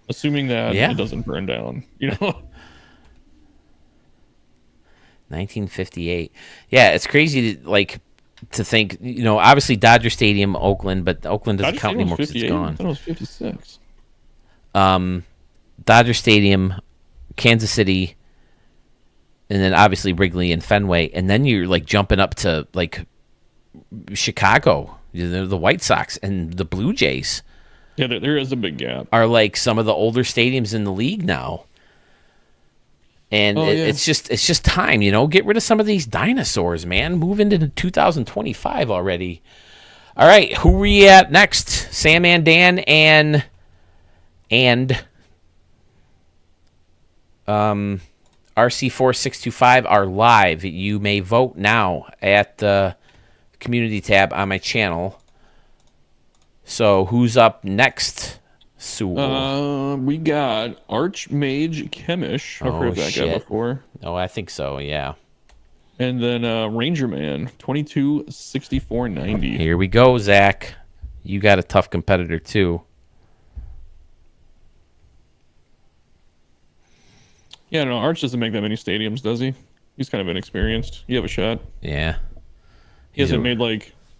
Assuming that it doesn't burn down, 1958. Yeah, it's crazy to think, obviously Dodger Stadium, Oakland, but Oakland doesn't count anymore because it's gone. I thought it was 56. Dodger Stadium, Kansas City, and then obviously Wrigley and Fenway, and then you're jumping up to Chicago, the White Sox and the Blue Jays. Yeah, there is a big gap. Are some of the older stadiums in the league now. And it's just time, Get rid of some of these dinosaurs, man. Move into 2025 already. All right, who are we at next? Sam and Dan and RC4625 are live. You may vote now at the community tab on my channel. So who's up next, Sewell? We got Archmage Chemish. I've heard that guy before. Oh, I think so, yeah. And then Ranger Man, 226490. Here we go, Zach. You got a tough competitor, too. Yeah, no, Arch doesn't make that many stadiums, does he? He's kind of inexperienced. You have a shot. Yeah. He hasn't made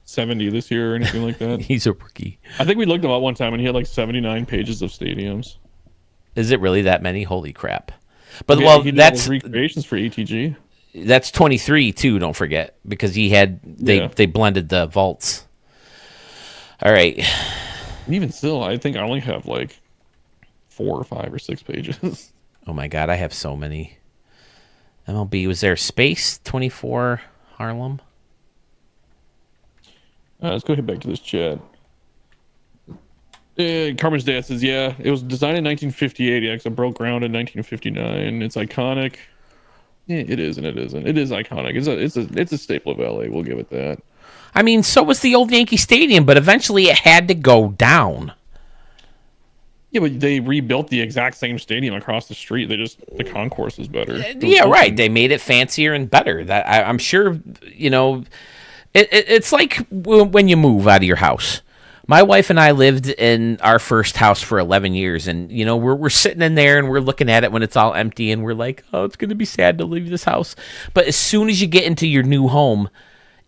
70 this year or anything like that. He's a rookie. I think we looked him up one time and he had 79 pages of stadiums. Is it really that many? Holy crap. But he that's recreations for ATG. That's 23 too, don't forget, because they blended the vaults. All right. And even still, I think I only have 4 or 5 or 6 pages. Oh my god, I have so many. MLB, was there Space 24 Harlem? Let's go ahead back to this chat. Carmen's Dad says, yeah, it was designed in 1958. Yeah, it broke ground in 1959. It's iconic. Yeah, it is and it isn't. It is iconic. It's a staple of LA. We'll give it that. I mean, so was the old Yankee Stadium, but eventually it had to go down. Yeah, but they rebuilt the exact same stadium across the street. They just the concourse was better. It was Yeah, right. open. They made it fancier and better. That I'm sure. It's like when you move out of your house. My wife and I lived in our first house for 11 years, and we're sitting in there and we're looking at it when it's all empty, and we're like, oh, it's going to be sad to leave this house. But as soon as you get into your new home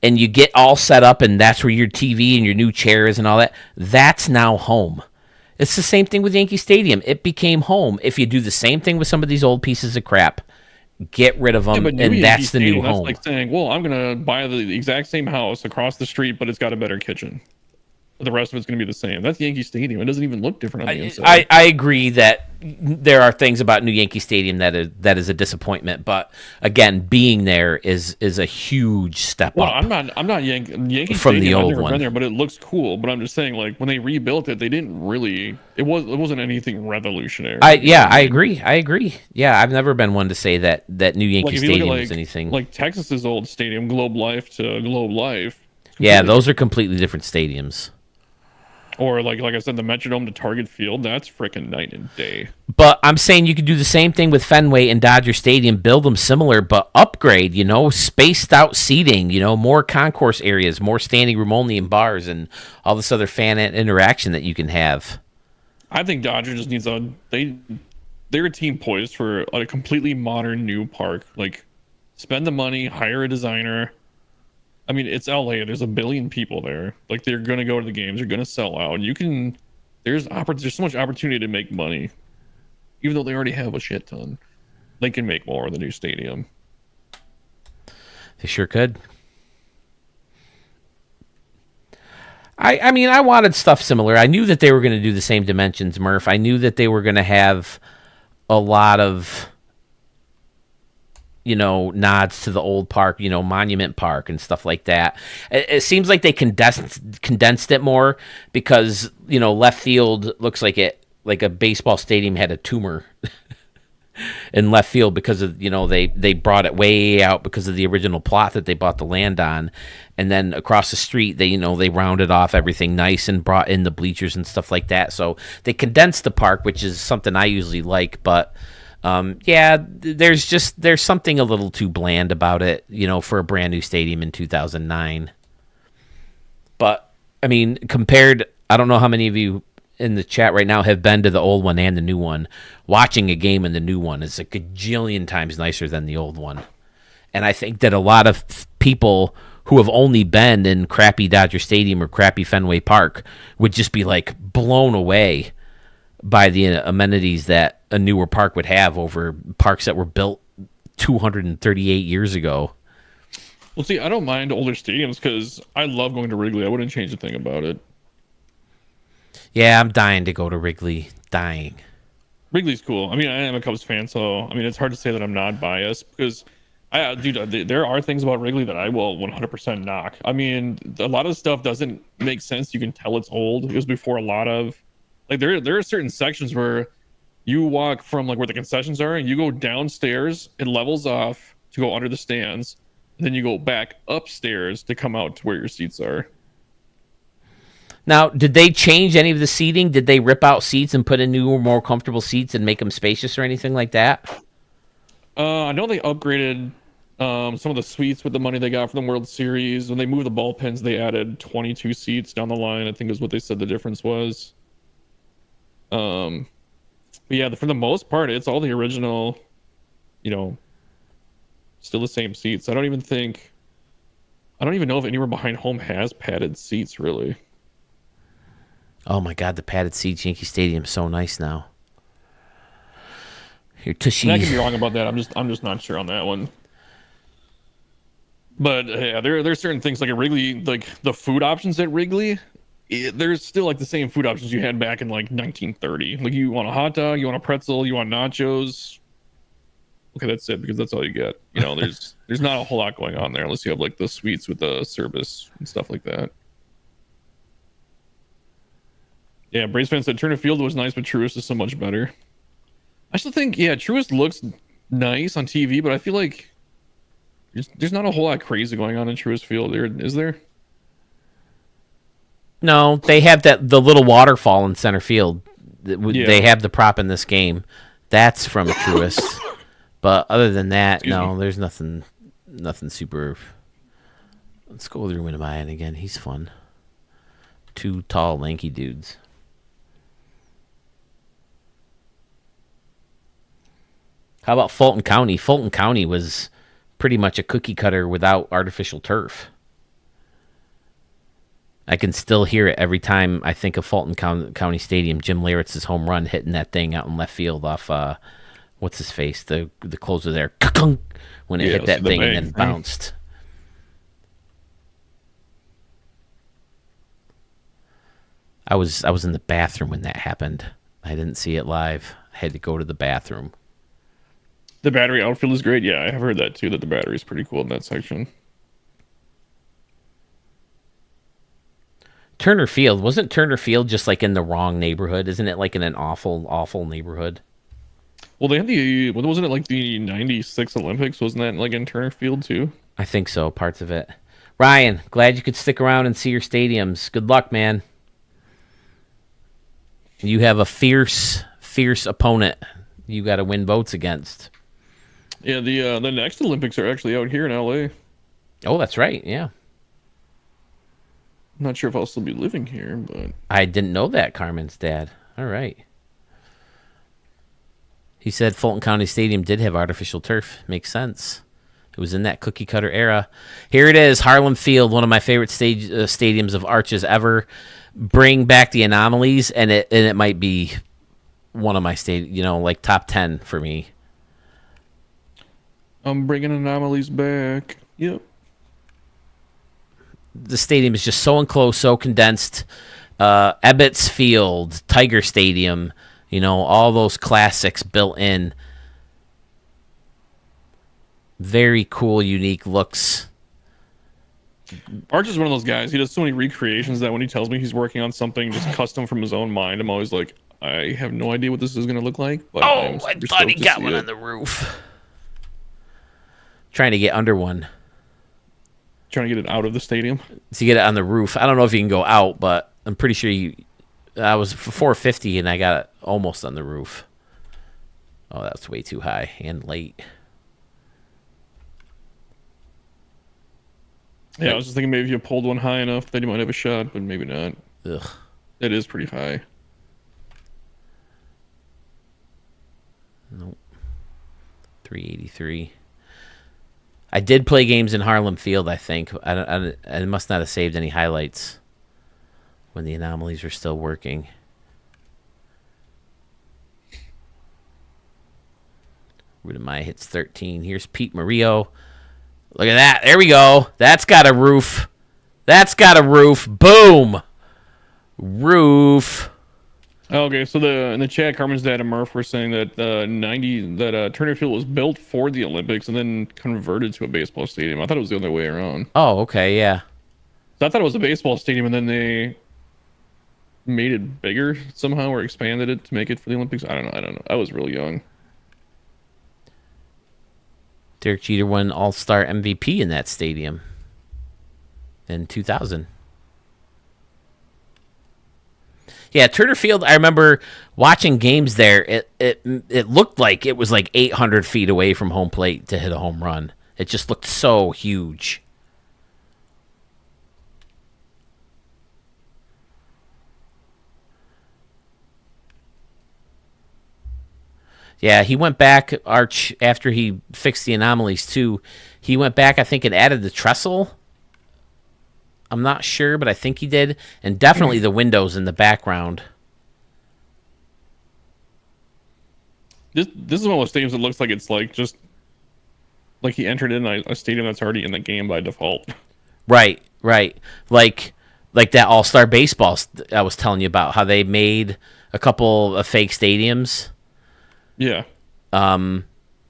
and you get all set up, and that's where your TV and your new chair is and all that, that's now home. It's the same thing with Yankee Stadium. It became home. If you do the same thing with some of these old pieces of crap, get rid of Yeah, them, but new and Yankee that's the new Stadium, that's home. like saying, well, I'm gonna buy the exact same house across the street, but it's got a better kitchen. The rest of it's gonna be the same. That's Yankee Stadium. It doesn't even look different on the inside. I agree that there are things about New Yankee Stadium that is a disappointment, but again, being there is a huge step Well, up. I'm not Yankee From the Stadium. I've old never one. been there, but it looks cool. But I'm just saying, like when they rebuilt it, they didn't really. It wasn't anything revolutionary. I agree. Yeah, I've never been one to say that New Yankee Like if you look Stadium at is anything. like Texas's old stadium, Globe Life to Globe Life. Yeah, those are completely different stadiums. Or like I said, the Metrodome to Target Field. That's freaking night and day. But I'm saying you could do the same thing with Fenway and Dodger Stadium, build them similar, but upgrade, spaced out seating, more concourse areas, more standing room only and bars, and all this other fan interaction that you can have. I think Dodger just needs they're a team poised for a completely modern new park. Like spend the money, hire a designer. I mean, it's LA. There's a billion people there. Like they're gonna go to the games. They're gonna sell out. There's so much opportunity to make money, even though they already have a shit ton. They can make more with the new stadium. They sure could. I mean, I wanted stuff similar. I knew that they were going to do the same dimensions, Murph. I knew that they were going to have a lot of nods to the old park, Monument Park and stuff like that. It seems like they condensed it more because, left field looks like a baseball stadium had a tumor in left field because of, they brought it way out because of the original plot that they bought the land on. And then across the street, they rounded off everything nice and brought in the bleachers and stuff like that. So they condensed the park, which is something I usually like, but there's something a little too bland about it, for a brand new stadium in 2009. But I mean, I don't know how many of you in the chat right now have been to the old one and the new one. Watching a game in the new one is a gajillion times nicer than the old one. And I think that a lot of people who have only been in crappy Dodger Stadium or crappy Fenway Park would just be like blown away by the amenities that a newer park would have over parks that were built 238 years ago. Well, see, I don't mind older stadiums because I love going to Wrigley. I wouldn't change a thing about it. Yeah, I'm dying to go to Wrigley. Dying. Wrigley's cool. I mean, I am a Cubs fan, so I mean, it's hard to say that I'm not biased because there are things about Wrigley that I will 100% knock. I mean, a lot of stuff doesn't make sense. You can tell it's old. It was before a lot of like there are certain sections where you walk from like where the concessions are and you go downstairs, it levels off to go under the stands, and then you go back upstairs to come out to where your seats are. Now, did they change any of the seating? Did they rip out seats and put in newer, more comfortable seats and make them spacious or anything like that? I know they upgraded some of the suites with the money they got from the World Series. When they moved the bullpens, they added 22 seats down the line, I think is what they said the difference was. But yeah, for the most part, it's all the original, still the same seats. I don't even know if anywhere behind home has padded seats, really. Oh my God, the padded seats, Yankee Stadium, so nice now. Here, Tushy. I could be wrong about that. I'm just not sure on that one. But yeah, there's certain things like at Wrigley, like the food options at Wrigley, there's still like the same food options you had back in like 1930. Like you want a hot dog, you want a pretzel, you want nachos. Okay, that's it because that's all you get. There's not a whole lot going on there unless you have like the suites with the service and stuff like that. Yeah, Braves fans said Turner Field was nice, but Truist is so much better. I still think, yeah, Truist looks nice on TV, but I feel like there's not a whole lot crazy going on in Truist Field. Is there? No, they have the little waterfall in center field. Yeah. They have the prop in this game. That's from Truist. But other than that, no, there's nothing super. Let's go with Ruben Amaya again. He's fun. Two tall, lanky dudes. How about Fulton County? Fulton County was pretty much a cookie cutter without artificial turf. I can still hear it every time I think of Fulton County Stadium. Jim Leyritz's home run hitting that thing out in left field off what's his face, the closer there, when it hit that thing and then bounced. I was in the bathroom when that happened. I didn't see it live. I had to go to the bathroom. The battery outfield is great. Yeah, I have heard that too, that the battery is pretty cool in that section. Turner Field. Wasn't Turner Field just like in the wrong neighborhood? Isn't it like in an awful, awful neighborhood? Well, they had wasn't it like the 96 Olympics? Wasn't that like in Turner Field too? I think so, parts of it. Ryan, glad you could stick around and see your stadiums. Good luck, man. You have a fierce opponent you got to win votes against. Yeah, the next Olympics are actually out here in LA. Oh, that's right. Yeah. I'm not sure if I'll still be living here, but I didn't know that, Carmen's dad. All right. He said Fulton County Stadium did have artificial turf. Makes sense. It was in that cookie cutter era. Here it is, Harlem Field, one of my favorite stadiums of Arches ever. Bring back the anomalies, and it might be one of my like top 10 for me. I'm bringing anomalies back. Yep. The stadium is just so enclosed, so condensed. Ebbets Field, Tiger Stadium, all those classics built in. Very cool, unique looks. Arch is one of those guys. He does so many recreations that when he tells me he's working on something just custom from his own mind, I'm always like, I have no idea what this is going to look like. But I thought he got one on the roof. Trying to get under one. Trying to get it out of the stadium. To get it on the roof. I don't know if you can go out, but I'm pretty sure I was for 450 and I got it almost on the roof. Oh, that's way too high and late. Yeah, I was just thinking maybe if you pulled one high enough, then you might have a shot, but maybe not. Ugh. It is pretty high. Nope. 383. I did play games in Harlem Field, I think. I must not have saved any highlights when the anomalies were still working. Rudamai hits 13. Here's Pete Murillo. Look at that. There we go. That's got a roof. Boom. Roof. Okay, so in the chat, Carmen's dad and Murph were saying that Turner Field was built for the Olympics and then converted to a baseball stadium. I thought it was the other way around. Oh, okay, yeah. So I thought it was a baseball stadium and then they made it bigger somehow or expanded it to make it for the Olympics. I don't know. I was really young. Derek Jeter won All-Star MVP in that stadium in 2000. Yeah, Turner Field, I remember watching games there. It looked like it was like 800 feet away from home plate to hit a home run. It just looked so huge. Yeah, he went back, Arch, after he fixed the anomalies too. He went back, I think, and added the trestle. I'm not sure, but I think he did. And definitely the windows in the background. This is one of those stadiums that looks like it's like just like he entered in a stadium that's already in the game by default. Right. Like that All-Star Baseball I was telling you about, how they made a couple of fake stadiums. Yeah.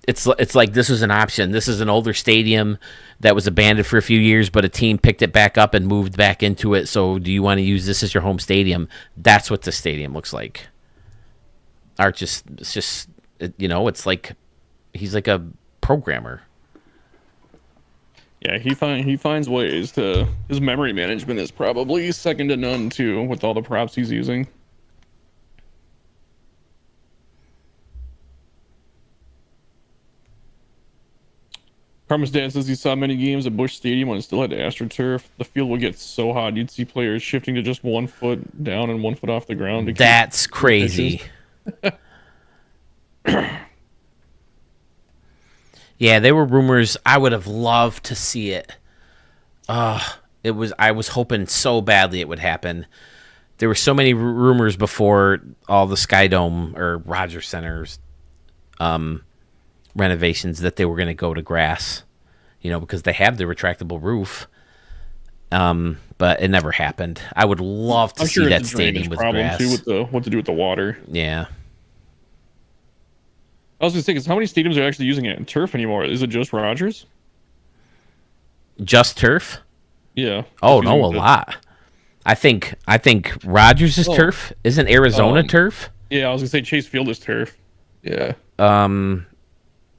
It's like this was an option. This is an older stadium that was abandoned for a few years, but a team picked it back up and moved back into it. So do you want to use this as your home stadium? That's what the stadium looks like. Arch it's just it's like he's like a programmer. Yeah, he finds ways to. His memory management is probably second to none too, with all the props he's using. Karma's dad says he saw many games at Busch Stadium when it still had AstroTurf. The field would get so hot, you'd see players shifting to just 1 foot down and 1 foot off the ground. To That's crazy. Yeah, there were rumors. I would have loved to see it. I was hoping so badly it would happen. There were so many rumors before all the Skydome or Rogers Center's renovations that they were going to go to grass, because they have the retractable roof. But it never happened. I would love to see that stadium with grass. Too, with what to do with the water. Yeah. I was going to say, because how many stadiums are actually using it in turf anymore? Is it just Rogers? Just turf? Yeah. Oh no, a lot. I think Rogers is turf. Isn't Arizona turf? Yeah, I was gonna say Chase Field is turf. Yeah.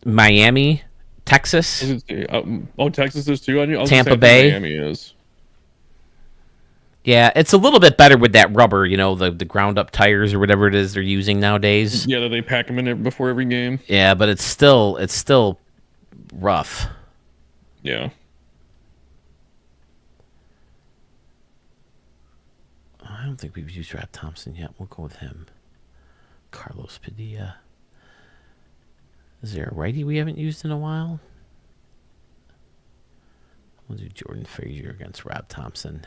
Miami, Texas. Texas is too. I was Tampa Bay. Miami is. Yeah, it's a little bit better with that rubber, the ground up tires or whatever it is they're using nowadays. Yeah, that they pack them in it before every game. Yeah, but it's still rough. Yeah. I don't think we've used Rob Thompson yet. We'll go with him. Carlos Padilla. Is there a righty we haven't used in a while? We'll do Jordan Frazier against Rob Thompson.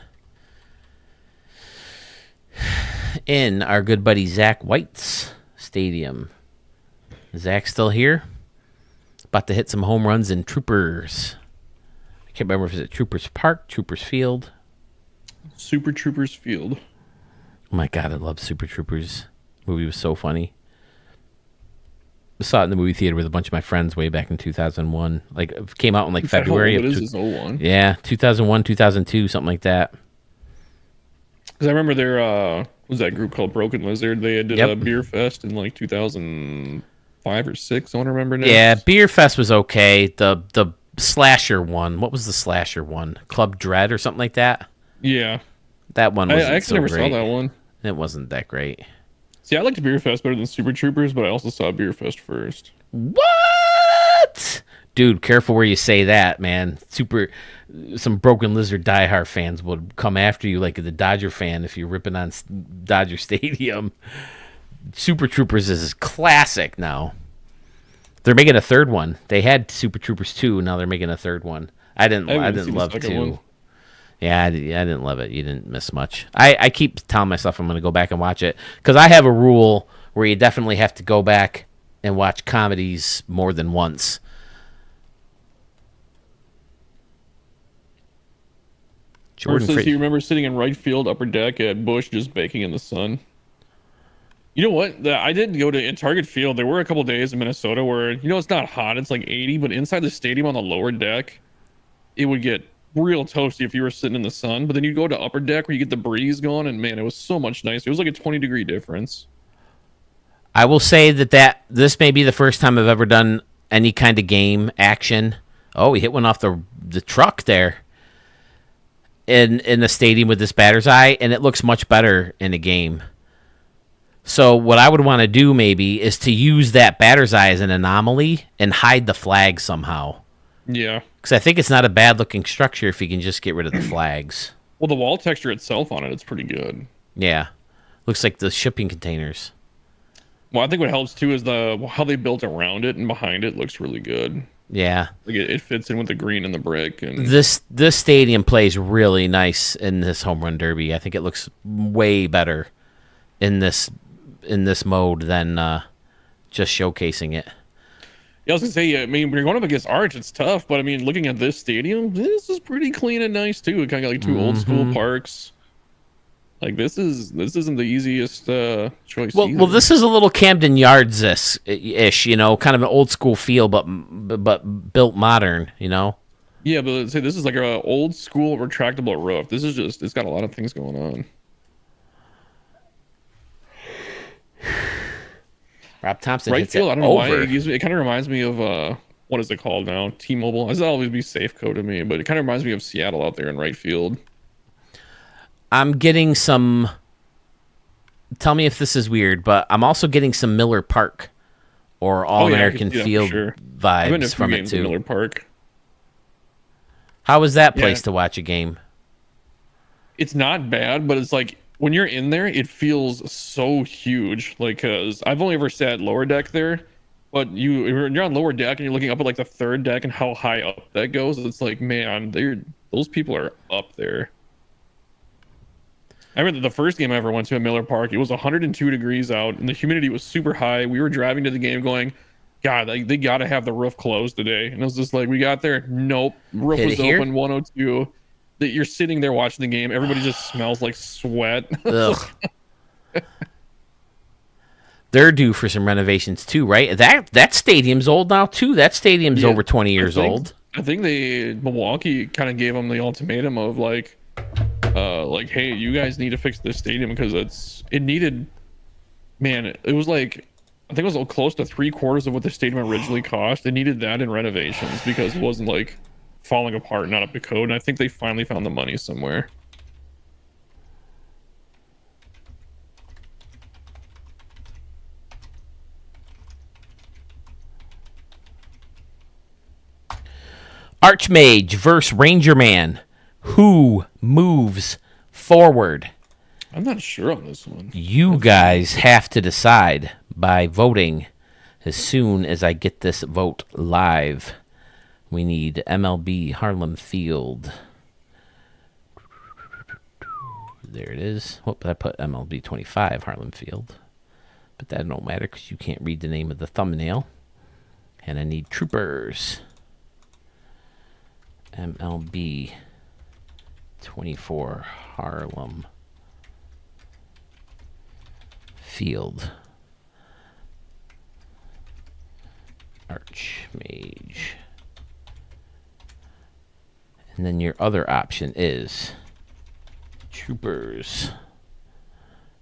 In our good buddy Zach White's stadium. Zach's still here. About to hit some home runs in Troopers. I can't remember if it's at Troopers Park, Troopers Field. Super Troopers Field. Oh my God, I love Super Troopers. The movie was so funny. I saw it in the movie theater with a bunch of my friends way back in 2001. Like, it came out in February. It is 01. Yeah, 2001, 2002, something like that. Because I remember there was that group called Broken Lizard. They did a beer fest in 2005 or 6. I want to remember now. Yeah, Beer Fest was okay. The slasher one. What was the slasher one? Club Dread or something like that? Yeah. That one wasn't I actually never saw that one. It wasn't that great. See, I liked Beer Fest better than Super Troopers, but I also saw Beer Fest first. What? Dude, careful where you say that, man. Some Broken Lizard diehard fans would come after you like the Dodger fan if you're ripping on Dodger Stadium. Super Troopers is classic now. They're making a third one. They had Super Troopers 2, now they're making a third one. I didn't love 2. Yeah, I didn't love it. You didn't miss much. I keep telling myself I'm going to go back and watch it because I have a rule where you definitely have to go back and watch comedies more than once. Jordan says he remembers sitting in right field upper deck at Busch just baking in the sun. You know what? I did go to Target Field. There were a couple days in Minnesota where, it's not hot. It's 80, but inside the stadium on the lower deck, it would get real toasty if you were sitting in the sun. But then you'd go to upper deck where you get the breeze going, and man, it was so much nicer. It was like a 20-degree difference. I will say that this may be the first time I've ever done any kind of game action. Oh, he hit one off the truck there in the stadium with this batter's eye, and it looks much better in a game. So what I would want to do maybe is to use that batter's eye as an anomaly and hide the flag somehow. Yeah. Because I think it's not a bad-looking structure if you can just get rid of the flags. Well, the wall texture itself on it's pretty good. Yeah. Looks like the shipping containers. Well, I think what helps, too, is how they built around it and behind it looks really good. Yeah. Like it fits in with the green and the brick. And This stadium plays really nice in this home run derby. I think it looks way better in this mode than just showcasing it. Yeah, I was gonna say, when you're going up against Arch, it's tough. But looking at this stadium, this is pretty clean and nice too. It kind of got two old school parks. This isn't the easiest choice. Well, this is a little Camden Yards ish, kind of an old school feel, but built modern, Yeah, but let's say this is like an old school retractable roof. This is it's got a lot of things going on. Rob Thompson right hits field. it I don't know why over. it kind of reminds me of what is it called now? T-Mobile. This will always be Safeco to me, but it kind of reminds me of Seattle out there in right field. I'm getting some. Tell me if this is weird, but I'm also getting some Miller Park or All American Field vibes from it too. Miller Park. How was that place Yeah, to watch a game? it's not bad, but it's like when you're in there, it feels so huge. Like, cause I've only ever sat lower deck there, but you're on lower deck and you're looking up at like the third deck and how high up that goes. It's like, man, those people are up there. I remember the first game I ever went to at Miller Park. It was 102 degrees out and the humidity was super high. We were driving to the game going, God, they got to have the roof closed today. And it was just like, we got there. Nope. Roof Hit it was here? open, 102. That you're sitting there watching the game. Everybody just smells like sweat. Ugh. They're due for some renovations too, right? That stadium's old now too. That stadium's Yeah, over 20 years old. I think Milwaukee kind of gave them the ultimatum of like, hey, you guys need to fix this stadium because it needed, man, it was like, I think it was close to 3/4 of what the stadium originally cost. It needed that in renovations because it wasn't like falling apart, not up to code. And I think they finally found the money somewhere. Archmage versus Ranger Man. Who moves forward? I'm not sure on this one. You guys have to decide by voting as soon as I get this vote live. We need MLB Harlem Field. There it is. Whoop, I put MLB 25 Harlem Field. But that don't matter because you can't read the name of the thumbnail. And I need Troopers. MLB 24 Harlem Field. Archmage. And then your other option is Troopers.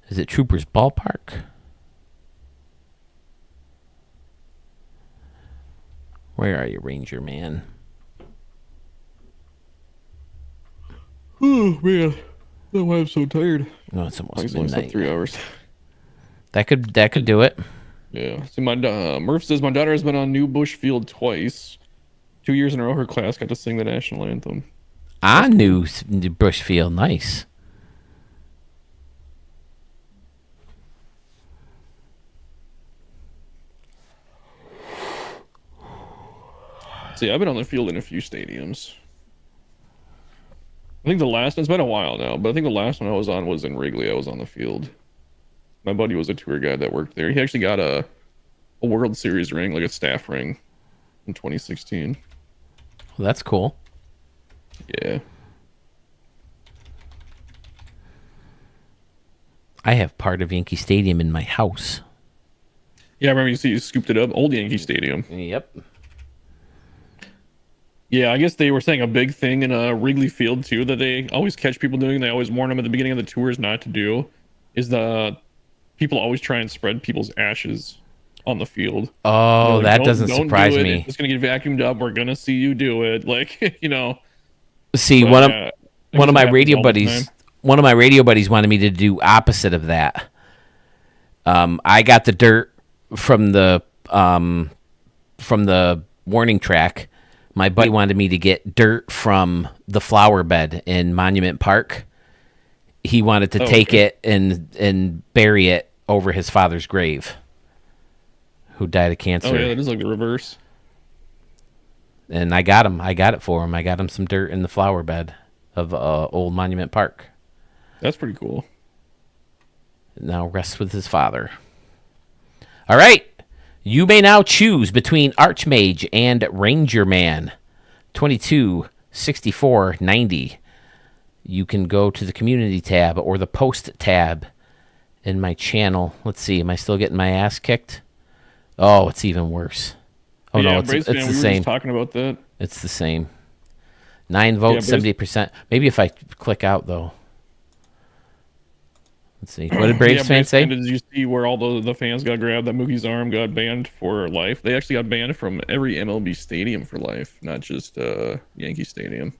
Is it Troopers Ballpark? Where are you, Ranger Man? Oh man, that's why I'm so tired. No, it's I almost only slept midnight. 3 hours. That could do it. Yeah. See, Murph says my daughter has been on New Bush Field twice. 2 years in a row, her class got to sing the national anthem. I knew Bushfield. Nice. See, I've been on the field in a few stadiums. I think the last, it's been a while now, but I think the last one I was on was in Wrigley. I was on the field. My buddy was a tour guide that worked there. He actually got a World Series ring, like a staff ring, in 2016. Well, that's cool. Yeah. I have part of Yankee Stadium in my house. Yeah, I remember you scooped it up. Old Yankee Stadium. Yep. Yeah, I guess they were saying a big thing in Wrigley Field too that they always catch people doing. They always warn them at the beginning of the tours not to do. Is the people always try and spread people's ashes on the field. Oh, Like, that don't doesn't do surprise it. me. It's gonna get vacuumed up. We're gonna see you do it. Like See, But, one of yeah, one of it my happens radio all the buddies, time. one of my radio buddies wanted me to do opposite of that. I got the dirt from the warning track. My buddy wanted me to get dirt from the flower bed in Monument Park. He wanted to take okay. it and bury it over his father's grave, who died of cancer. Oh yeah, that is like the reverse. And I got him. I got it for him. I got him some dirt in the flower bed of old Monument Park. That's pretty cool. Now rests with his father. All right. You may now choose between Archmage and Ranger Man. 22, 64, 90. You can go to the community tab or the post tab in my channel. Let's see. Am I still getting my ass kicked? Oh, it's even worse. Oh, yeah, no, it's Braves fan, the we were same. just talking about that. It's the same. 9 votes, Braves- 70%. Maybe if I click out, though. Let's see. What did Braves fans say? Did you see where all the fans got grabbed? That Mookie's arm got banned for life. They actually got banned from every MLB stadium for life, not just Yankee Stadium.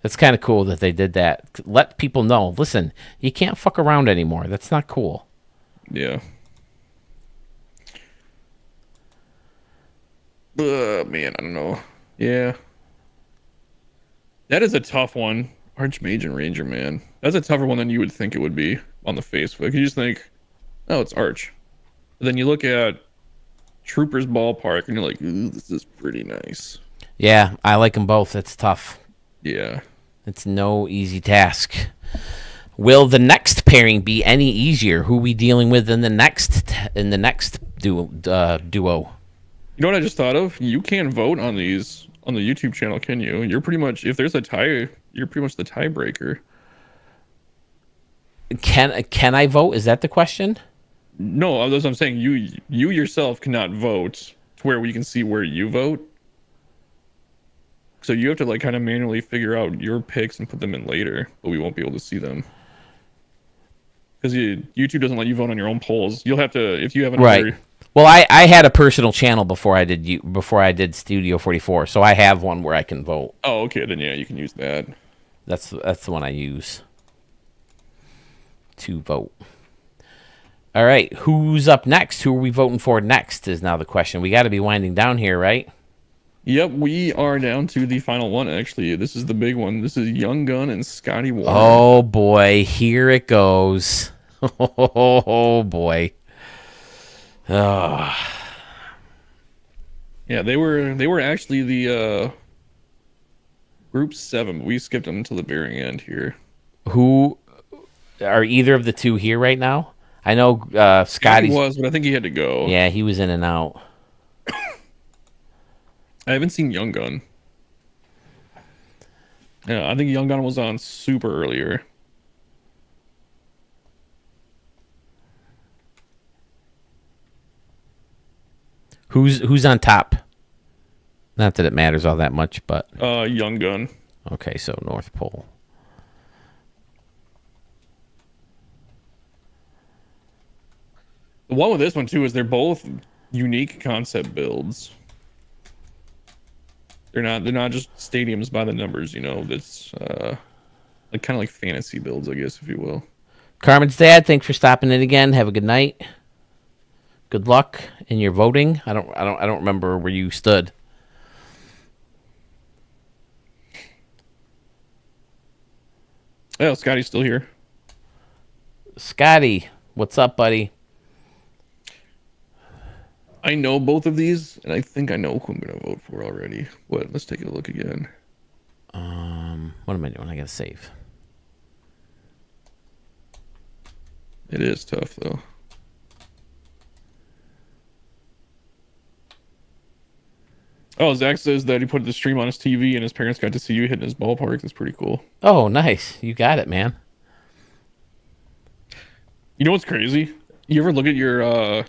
That's kind of cool that they did that. Let people know. Listen, you can't fuck around anymore. That's not cool. Yeah. Man, I don't know. Yeah. That is a tough one. Archmage and Ranger, man. That's a tougher one than you would think it would be on the face. Like you just think, oh, it's Arch. But then you look at Trooper's Ballpark and you're like, ooh, this is pretty nice. Yeah, I like them both. It's tough. Yeah. It's no easy task. Will the next pairing be any easier? Who are we dealing with in the next duo? You know what I just thought of? You can vote on these on the YouTube channel, can you? You're pretty much, if there's a tie, you're pretty much the tiebreaker. Can I vote? Is that the question? No, that's what I'm saying. You yourself cannot vote to where we can see where you vote. So you have to like kind of manually figure out your picks and put them in later, but we won't be able to see them. Because YouTube doesn't let you vote on your own polls. You'll have to if you have another. Right. Well, I had a personal channel before I did Studio 44, so I have one where I can vote. Oh, okay, then yeah, you can use that. That's the one I use to vote. All right, who's up next? Who are we voting for next is now the question. We got to be winding down here, right? Yep, we are down to the final one, actually. This is the big one. This is Young Gun and Scotty Warren. Oh, boy. Here it goes. Oh, boy. Oh. Yeah, they were actually the group 7, but we skipped them until the very end here. Who are either of the two here right now? I know Scotty was, but I think he had to go. Yeah, he was in and out. I haven't seen Young Gun. Yeah, I think Young Gun was on super earlier. Who's on top? Not that it matters all that much, but Young Gun. Okay, so North Pole. The one with this one too is they're both unique concept builds. They're not just stadiums by the numbers, you know. That's like kind of like fantasy builds, I guess, if you will. Carmen's dad, thanks for stopping in again. Have a good night. Good luck in your voting. I don't remember where you stood. Oh, Scotty's still here. Scotty, what's up, buddy? I know both of these, and I think I know who I'm gonna vote for already. What? Let's take a look again. What am I doing? I gotta save. It is tough though. Oh, Zach says that he put the stream on his TV and his parents got to see you hitting his ballpark. That's pretty cool. Oh, nice. You got it, man. You know what's crazy? You ever look at your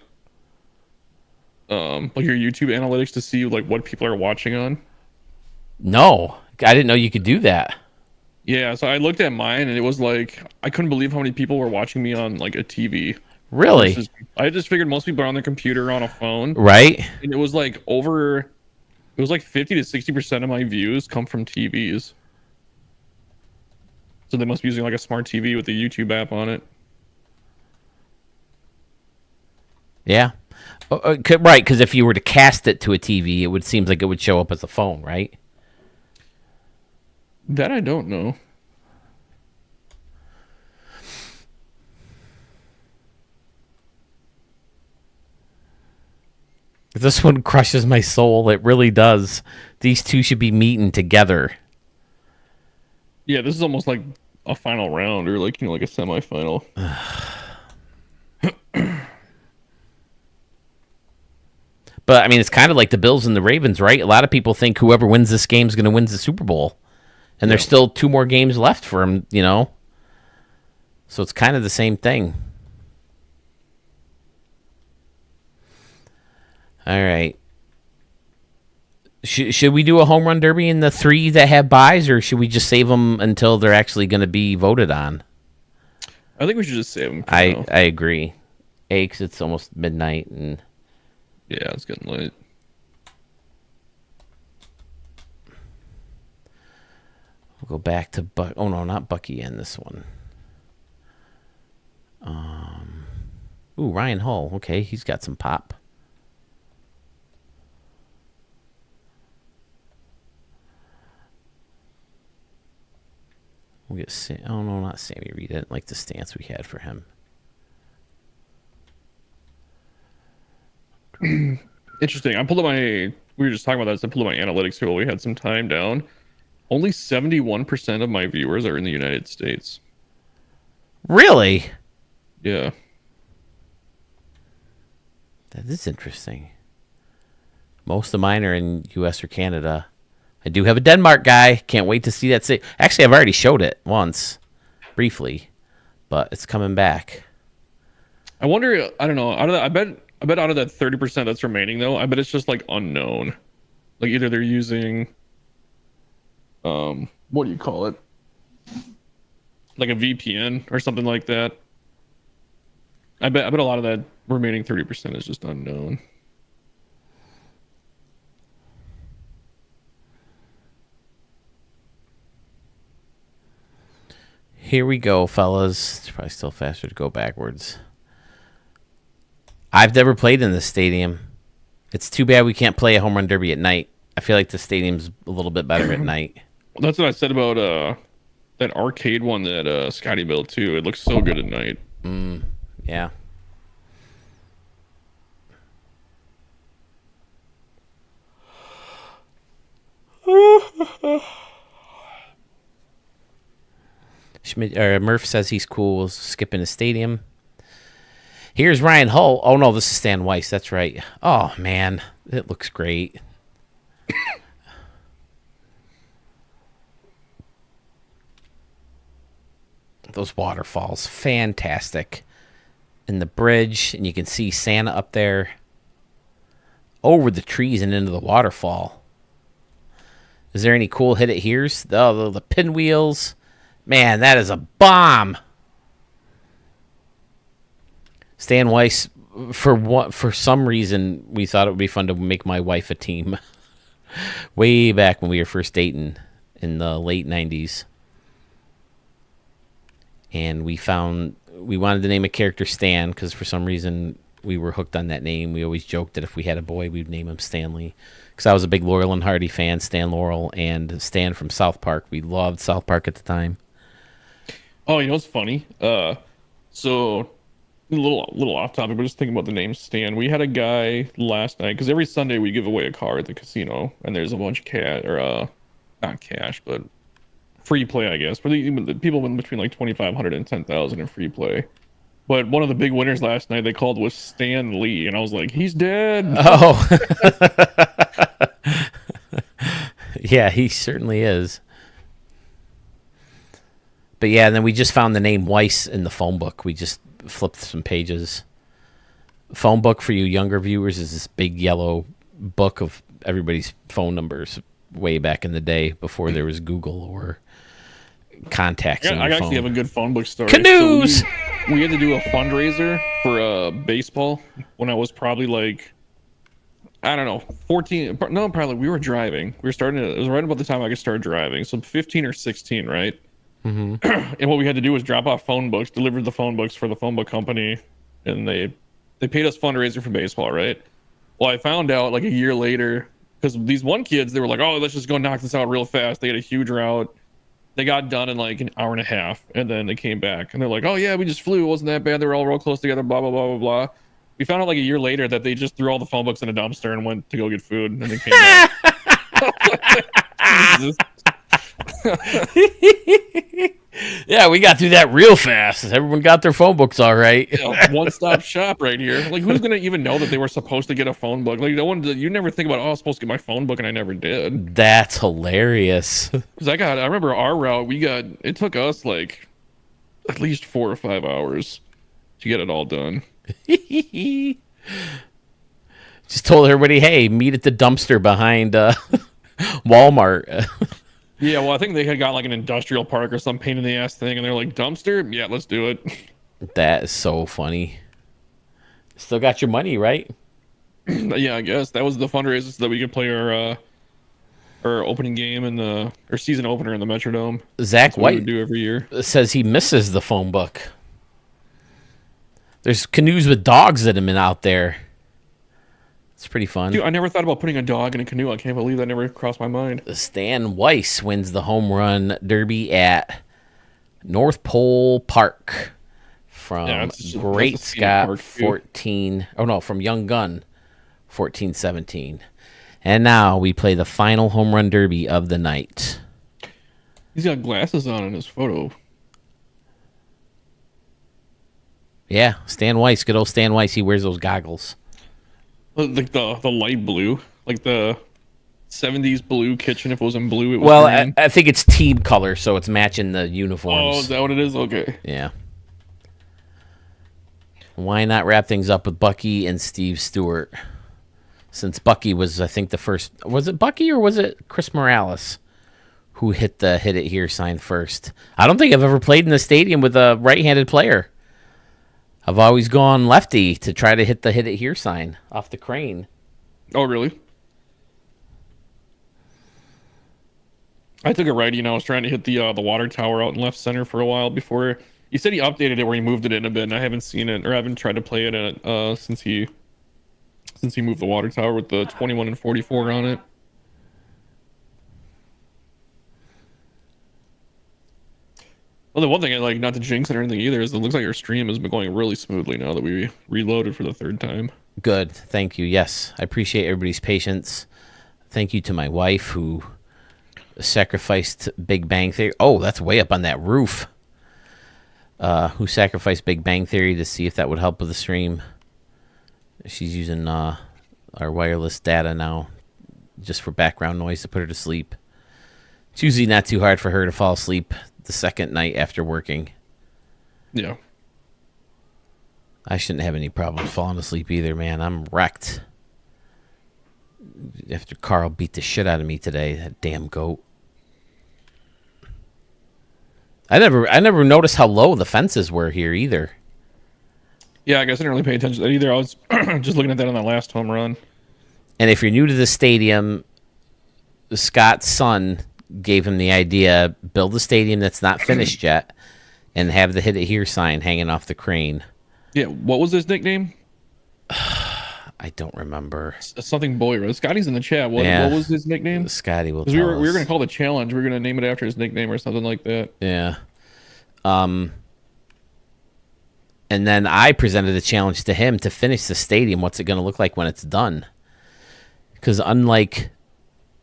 like your YouTube analytics to see like what people are watching on? No, I didn't know you could do that. Yeah, so I looked at mine and it was like I couldn't believe how many people were watching me on like a TV. Really? I just figured most people are on their computer or on a phone. Right? And it was like 50 to 60% of my views come from TVs. So they must be using like a smart TV with the YouTube app on it. Yeah. Right, because if you were to cast it to a TV, it would seem like it would show up as a phone, right? That I don't know. This one crushes my soul. It really does. These two should be meeting together. Yeah, this is almost like a final round or like, you know, like a semifinal. But I mean, it's kind of like the Bills and the Ravens, right? A lot of people think whoever wins this game is going to win the Super Bowl. And there's still 2 more games left for them, you know? So it's kind of the same thing. All right. Should we do a home run derby in the 3 that have buys, or should we just save them until they're actually going to be voted on? I think we should just save them. I agree. Because it's almost midnight. And yeah, it's getting late. We'll go back to Oh, no, not Bucky in this one. Ooh, Ryan Hull. Okay, he's got some pop. We'll get. Oh no, not Sammy Reed. I didn't like the stance we had for him. Interesting. I pulled up my. We were just talking about that. So I pulled up my analytics here while we had some time down. Only 71% of my viewers are in the United States. Really? Yeah. That is interesting. Most of mine are in U.S. or Canada. I do have a Denmark guy. Can't wait to see that. Actually, I've already showed it once, briefly, but it's coming back. I wonder. I don't know. Out of that, I bet out of that 30% that's remaining, though, I bet it's just like unknown. Like either they're using, what do you call it? Like a VPN or something like that. I bet a lot of that remaining 30% is just unknown. Here we go, fellas. It's probably still faster to go backwards. I've never played in this stadium. It's too bad we can't play a home run derby at night. I feel like the stadium's a little bit better at night. That's what I said about that arcade one that Scotty built too. It looks so good at night. Yeah. Murph says he's cool skipping a stadium. Here's Ryan Hull. Oh, no, this is Stan Weiss. That's right. Oh, man. It looks great. Those waterfalls. Fantastic. And the bridge, and you can see Santa up there over the trees and into the waterfall. Is there any cool hit it here's? The pinwheels. Man, that is a bomb. Stan Weiss, for some reason, we thought it would be fun to make my wife a team. Way back when we were first dating in the late 90s. And we wanted to name a character Stan because for some reason we were hooked on that name. We always joked that if we had a boy, we'd name him Stanley. Because I was a big Laurel and Hardy fan, Stan Laurel, and Stan from South Park. We loved South Park at the time. Oh, you know what's funny? So a little off topic, but just thinking about the name Stan. We had a guy last night because every Sunday we give away a car at the casino, and there's a bunch of cash or not cash, but free play, I guess. For the people win between like 2,500 and 10,000 in free play. But one of the big winners last night they called was Stan Lee, and I was like, he's dead. Oh, yeah, he certainly is. But yeah, and then we just found the name Weiss in the phone book. We just flipped some pages. Phone book for you younger viewers is this big yellow book of everybody's phone numbers way back in the day before there was Google or contacts. I actually have a good phone book story. Canoes! So we had to do a fundraiser for baseball when I was probably like, I don't know, 14. No, probably we were driving. It was right about the time I could start driving. So 15 or 16, right? Mm-hmm. And what we had to do was drop off phone books, deliver the phone books for the phone book company, and they paid us fundraiser for baseball, right? Well, I found out like a year later because these one kids, they were like, "Oh, let's just go knock this out real fast." They had a huge route. They got done in like an hour and a half, and then they came back and they're like, "Oh yeah, we just flew. It wasn't that bad. They were all real close together." Blah blah blah blah blah. We found out like a year later that they just threw all the phone books in a dumpster and went to go get food, and then they came back. Jesus. Yeah, we got through that real fast. Everyone got their phone books all right. One-stop shop right here. Like, who's gonna even know that they were supposed to get a phone book? Like, no one. You never think about, oh, I was supposed to get my phone book, and I never did. That's hilarious. Because I remember our route. It took us like at least 4 or 5 hours to get it all done. Just told everybody, hey, meet at the dumpster behind Walmart. Yeah, well, I think they had got like an industrial park or some pain in the ass thing, and they're like, dumpster? Yeah, let's do it. That is so funny. Still got your money, right? Yeah, I guess that was the fundraiser so that we could play our opening game and our season opener in the Metrodome. Zach White do every year says he misses the phone book. There's canoes with dogs that have been out there. It's pretty fun. Dude, I never thought about putting a dog in a canoe. I can't believe that never crossed my mind. Stan Weiss wins the home run derby at North Pole Park Yeah, from that's Great a scenic Scott park, too. 14. Oh no, from Young Gun 1417. And now we play the final home run derby of the night. He's got glasses on in his photo. Yeah, Stan Weiss, good old Stan Weiss. He wears those goggles. Like the light blue, like the 70s blue kitchen. If it was in blue, it was Well, green. I think it's team color, so it's matching the Oh, uniforms. is that what it is? Okay. Yeah. Why not wrap things up with Bucky and Steve Stewart? Since Bucky was, I think, the first. Was it Bucky or was it Chris Morales who hit the hit it here sign first? I don't think I've ever played in the stadium with a right-handed player. I've always gone lefty to try to hit the hit it here sign off the crane. Oh, really? I took a righty and I was trying to hit the water tower out in left center for a while before. He said he updated it where he moved it in a bit, and I haven't seen it or I haven't tried to play it in it since he moved the water tower with the 21 and 44 on it. Well, the one thing I like, not to jinx it or anything either, is it looks like your stream has been going really smoothly now that we reloaded for the third time. Good. Thank you. Yes. I appreciate everybody's patience. Thank you to my wife who sacrificed Big Bang Theory. Oh, that's way up on that roof. Who sacrificed Big Bang Theory to see if that would help with the stream. She's using our wireless data now just for background noise to put her to sleep. It's usually not too hard for her to fall asleep the second night after working. Yeah. I shouldn't have any problems falling asleep either, man. I'm wrecked. After Carl beat the shit out of me today, that damn goat. I never noticed how low the fences were here either. Yeah, I guess I didn't really pay attention to that either. I was just looking at that on that last home run. And if you're new to the stadium, Scott's son gave him the idea, build a stadium that's not finished yet and have the hit it here sign hanging off the crane. Yeah, what was his nickname? I don't remember. Something Boyer. Scotty's in the chat. What was his nickname? Scotty will 'Cause tell we were us. going to call the challenge. We were going to name it after his nickname or something like that. Yeah. And then I presented a challenge to him to finish the stadium. What's it going to look like when it's done? Because unlike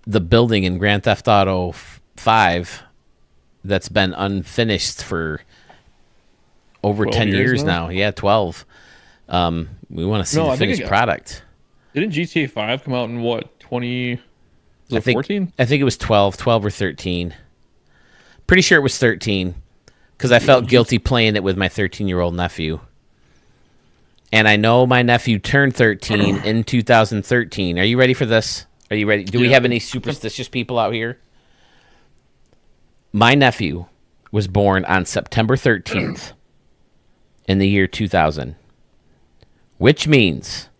the building in Grand Theft Auto 5 that's been unfinished for over 10 years now. Yeah, 12. We want to see the finished product. Didn't GTA 5 come out in what, 20... Was it 14? I think it was 12 or 13. Pretty sure it was 13 because I felt guilty playing it with my 13-year-old nephew. And I know my nephew turned 13 in 2013. Are you ready for this? Are you ready? Do we have any superstitious people out here? My nephew was born on September 13th in the year 2000, which means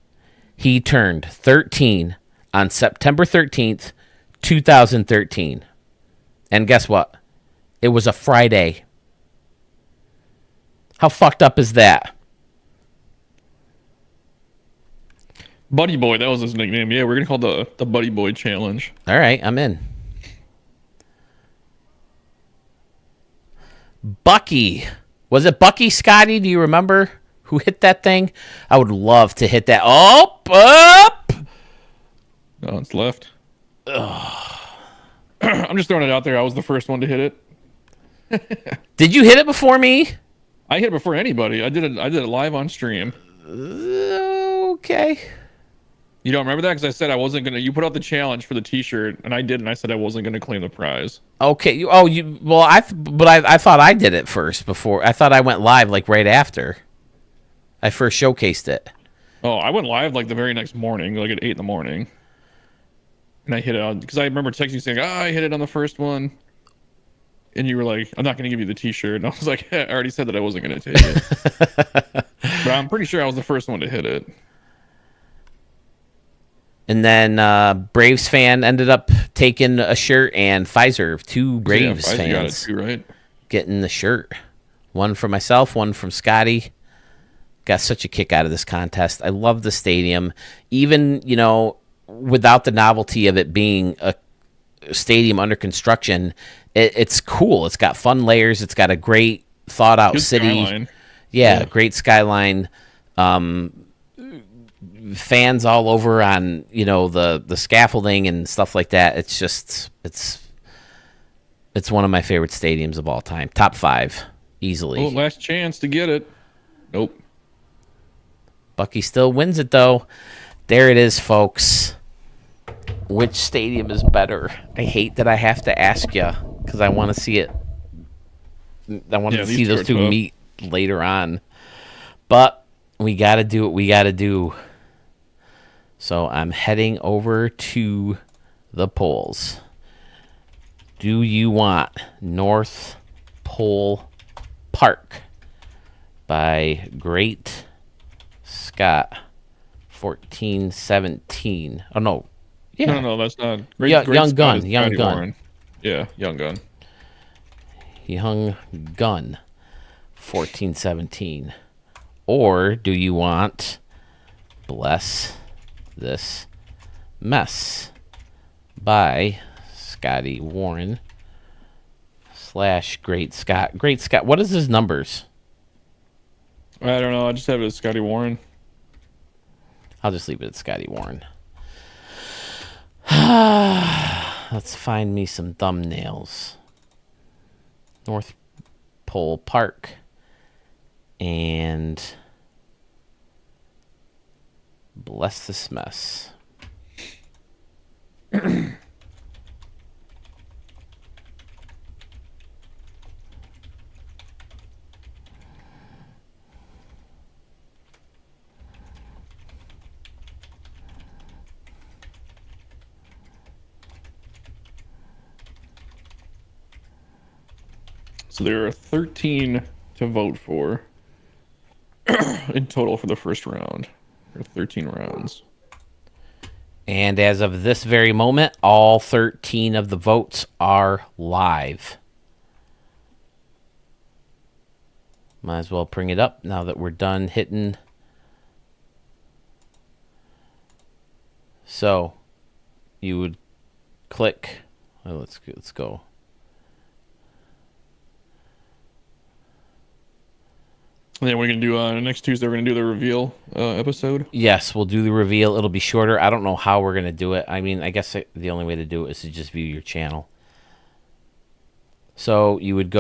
he turned 13 on September 13th, 2013. And guess what? It was a Friday. How fucked up is that? Buddy Boy, that was his nickname. Yeah, we're going to call the Buddy Boy Challenge. All right, I'm in. Bucky. Was it Bucky, Scotty? Do you remember who hit that thing? I would love to hit that. Up! No, it's left. I'm just throwing it out there. I was the first one to hit it. Did you hit it before me? I hit it before anybody. I did it live on stream. Okay. You don't remember that? Because I said I wasn't going to... You put out the challenge for the t-shirt, and I did, and I said I wasn't going to claim the prize. Okay. Well, I thought I did it first before. I thought I went live like right after I first showcased it. Oh, I went live like the very next morning, like at 8 in the morning. And I hit it on... Because I remember texting you saying, I hit it on the first one. And you were like, I'm not going to give you the t-shirt. And I was like, I already said that I wasn't going to take it. But I'm pretty sure I was the first one to hit it. And then Braves fan ended up taking a shirt, and Pfizer, two Braves Pfizer fans, got it too, right? getting the shirt. One for myself, one from Scotty. Got such a kick out of this contest. I love the stadium. Even, without the novelty of it being stadium under construction. It's cool. It's got fun layers. It's got a great thought out Good city. skyline. Yeah, great skyline. Fans all over on the scaffolding and stuff like that. It's just it's one of my favorite stadiums of all time. Top 5 easily. Oh, last chance to get it. Nope. Bucky still wins it though. There it is, folks. Which stadium is better? I hate that I have to ask you because I want to see it. I want to see those two meet later on. But we got to do what we got to do. So I'm heading over to the polls. Do you want North Pole Park by Great Scott 1417? Oh, no. Yeah. No, that's not. Young Gun. Young Gun. Warren. Yeah, Young Gun. Young Gun 1417. Or do you want Bless This Mess by Scotty Warren / Great Scott. Great Scott. What is his numbers? I don't know. I just have it as Scotty Warren. I'll just leave it at Scotty Warren. Let's find me some thumbnails. North Pole Park and Bless This Mess. So there are 13 to vote for in total for the first round. There are 13 rounds. And as of this very moment, all 13 of the votes are live. Might as well bring it up now that we're done hitting. So you would click. Oh, let's go. And then we're going to do next Tuesday, we're going to do the reveal episode. Yes, we'll do the reveal. It'll be shorter. I don't know how we're going to do it. I mean, I guess the only way to do it is to just view your channel. So you would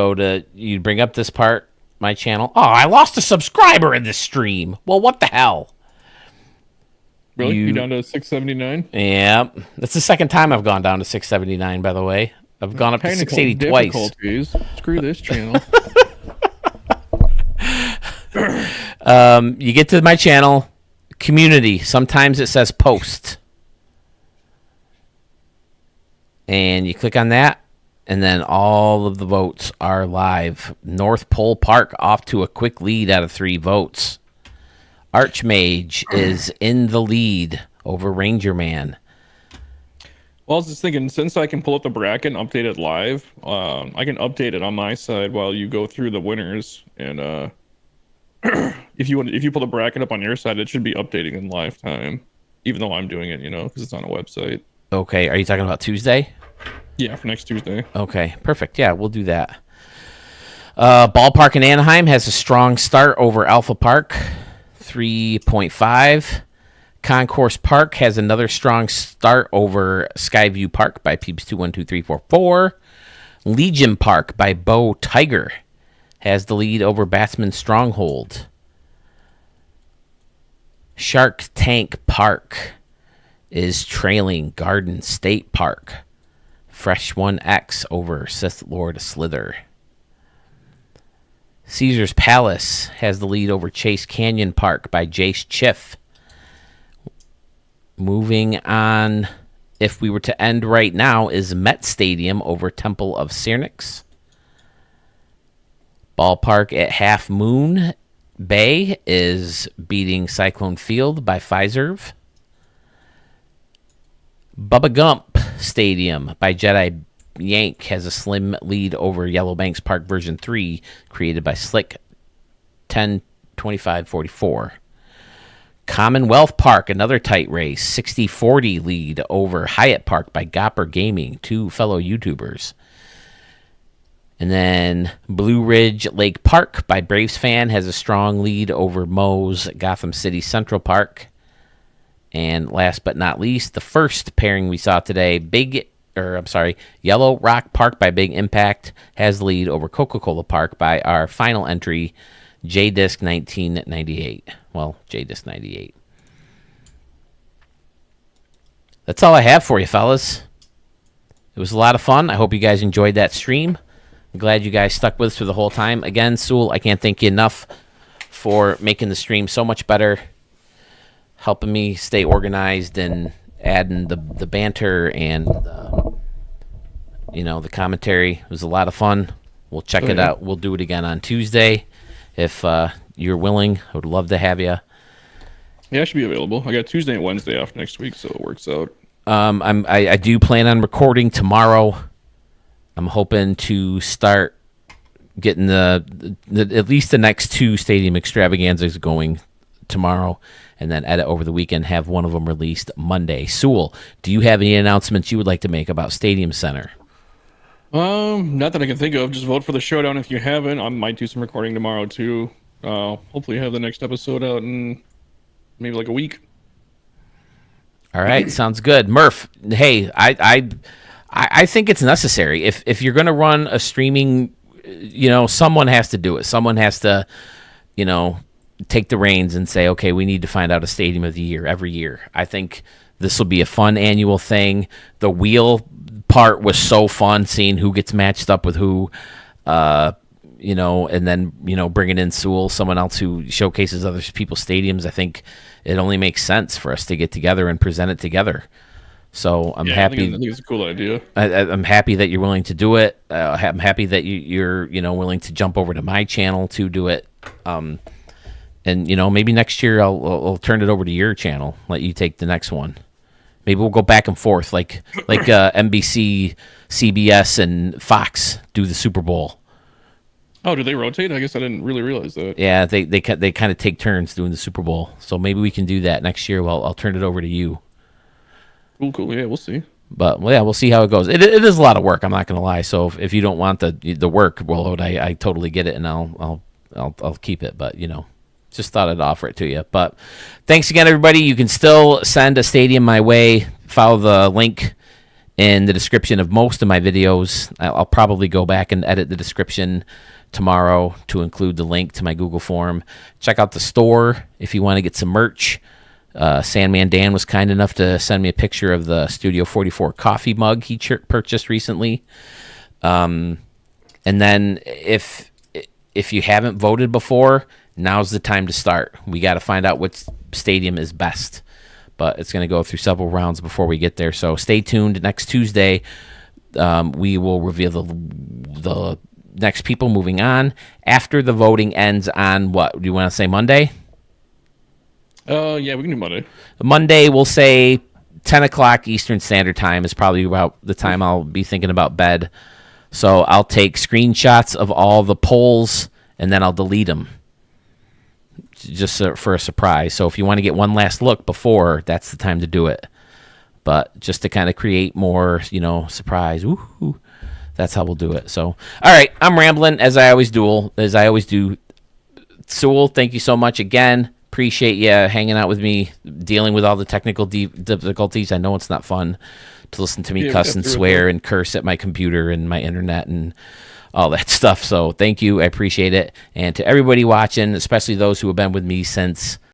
you'd bring up this part, my channel. Oh, I lost a subscriber in this stream. Well, what the hell? Really? You down to 679? Yeah. That's the second time I've gone down to 679, by the way. I've gone up to 680 twice. Screw this channel. You get to my channel, community. Sometimes it says post. And you click on that, and then all of the votes are live. North Pole Park off to a quick lead out of 3 votes. Archmage is in the lead over Ranger Man. Well, I was just thinking, since I can pull up the bracket and update it live, I can update it on my side while you go through the winners. And if you pull the bracket up on your side, it should be updating in live time, even though I'm doing it, because it's on a website. Okay, are you talking about Tuesday? Yeah, for next Tuesday. Okay, perfect. Yeah, we'll do that. Ballpark in Anaheim has a strong start over Alpha Park, 3.5. Concourse Park has another strong start over Skyview Park by Peeps 212344. Legion Park by Bo Tiger has the lead over Batsman Stronghold. Shark Tank Park is trailing Garden State Park. Fresh 1X over Sith Lord Slither. Caesar's Palace has the lead over Chase Canyon Park by Jace Chiff. Moving on, if we were to end right now, is Met Stadium over Temple of Syrinx. Ballpark at Half Moon Bay is beating Cyclone Field by Fiserv. Bubba Gump Stadium by Jedi Yank has a slim lead over Yellow Banks Park version 3, created by Slick 102544. Commonwealth Park, another tight race, 60-40 lead over Hyatt Park by Gopper Gaming, two fellow YouTubers. And then Blue Ridge Lake Park by Braves Fan has a strong lead over Moe's Gotham City Central Park. And last but not least, the first pairing we saw today, Yellow Rock Park by Big Impact has the lead over Coca-Cola Park by our final entry, J-Disc 1998. Well, J-Disc 98. That's all I have for you, fellas. It was a lot of fun. I hope you guys enjoyed that stream. I'm glad you guys stuck with us for the whole time. Again, Sewell, I can't thank you enough for making the stream so much better, helping me stay organized and adding the banter and the commentary. It was a lot of fun. We'll check it out. We'll do it again on Tuesday if you're willing. I would love to have you. Yeah, I should be available. I got Tuesday and Wednesday off next week, so it works out. I do plan on recording tomorrow. I'm hoping to start getting the at least the next two Stadium Extravaganzas going tomorrow, and then edit over the weekend, have one of them released Monday. Sewell, do you have any announcements you would like to make about Stadium Center? Not that I can think of. Just vote for the showdown if you haven't. I might do some recording tomorrow too. Hopefully have the next episode out in maybe like a week. All right, sounds good. Murph, hey, I think it's necessary. If you're going to run a streaming, someone has to do it. Someone has to, take the reins and say, okay, we need to find out a Stadium of the Year every year. I think this will be a fun annual thing. The wheel part was so fun, seeing who gets matched up with who, and then, bringing in Sewell, someone else who showcases other people's stadiums. I think it only makes sense for us to get together and present it together. So I'm happy. I think it's a cool idea. I'm happy that you're willing to do it. I'm happy that you're willing to jump over to my channel to do it. And maybe next year I'll turn it over to your channel. Let you take the next one. Maybe we'll go back and forth, like NBC, CBS, and Fox do the Super Bowl. Oh, do they rotate? I guess I didn't really realize that. Yeah, they kind of take turns doing the Super Bowl. So maybe we can do that next year. Well, I'll turn it over to you. Cool. Yeah, we'll see. But we'll see how it goes. It is a lot of work. I'm not going to lie. So if you don't want the work, well, I totally get it, and I'll keep it. But just thought I'd offer it to you. But thanks again, everybody. You can still send a Stadium my way. Follow the link in the description of most of my videos. I'll probably go back and edit the description tomorrow to include the link to my Google form. Check out the store if you want to get some merch. Sandman Dan was kind enough to send me a picture of the Studio 44 coffee mug he purchased recently. And then if you haven't voted before, now's the time to start. We got to find out which stadium is best. But it's going to go through several rounds before we get there. So stay tuned. Next Tuesday, we will reveal the next people moving on after the voting ends on what? Do you want to say Monday? Yeah, we can do Monday. Monday, we'll say 10 o'clock Eastern Standard Time is probably about the time I'll be thinking about bed. So I'll take screenshots of all the polls, and then I'll delete them just for a surprise. So if you want to get one last look before, that's the time to do it. But just to kind of create more, surprise. Woo-hoo, that's how we'll do it. So, all right, I'm rambling as I always do. Sewell, thank you so much again. Appreciate you hanging out with me, dealing with all the technical difficulties. I know it's not fun to listen to me cuss and swear and curse at my computer and my internet and all that stuff. So thank you. I appreciate it. And to everybody watching, especially those who have been with me since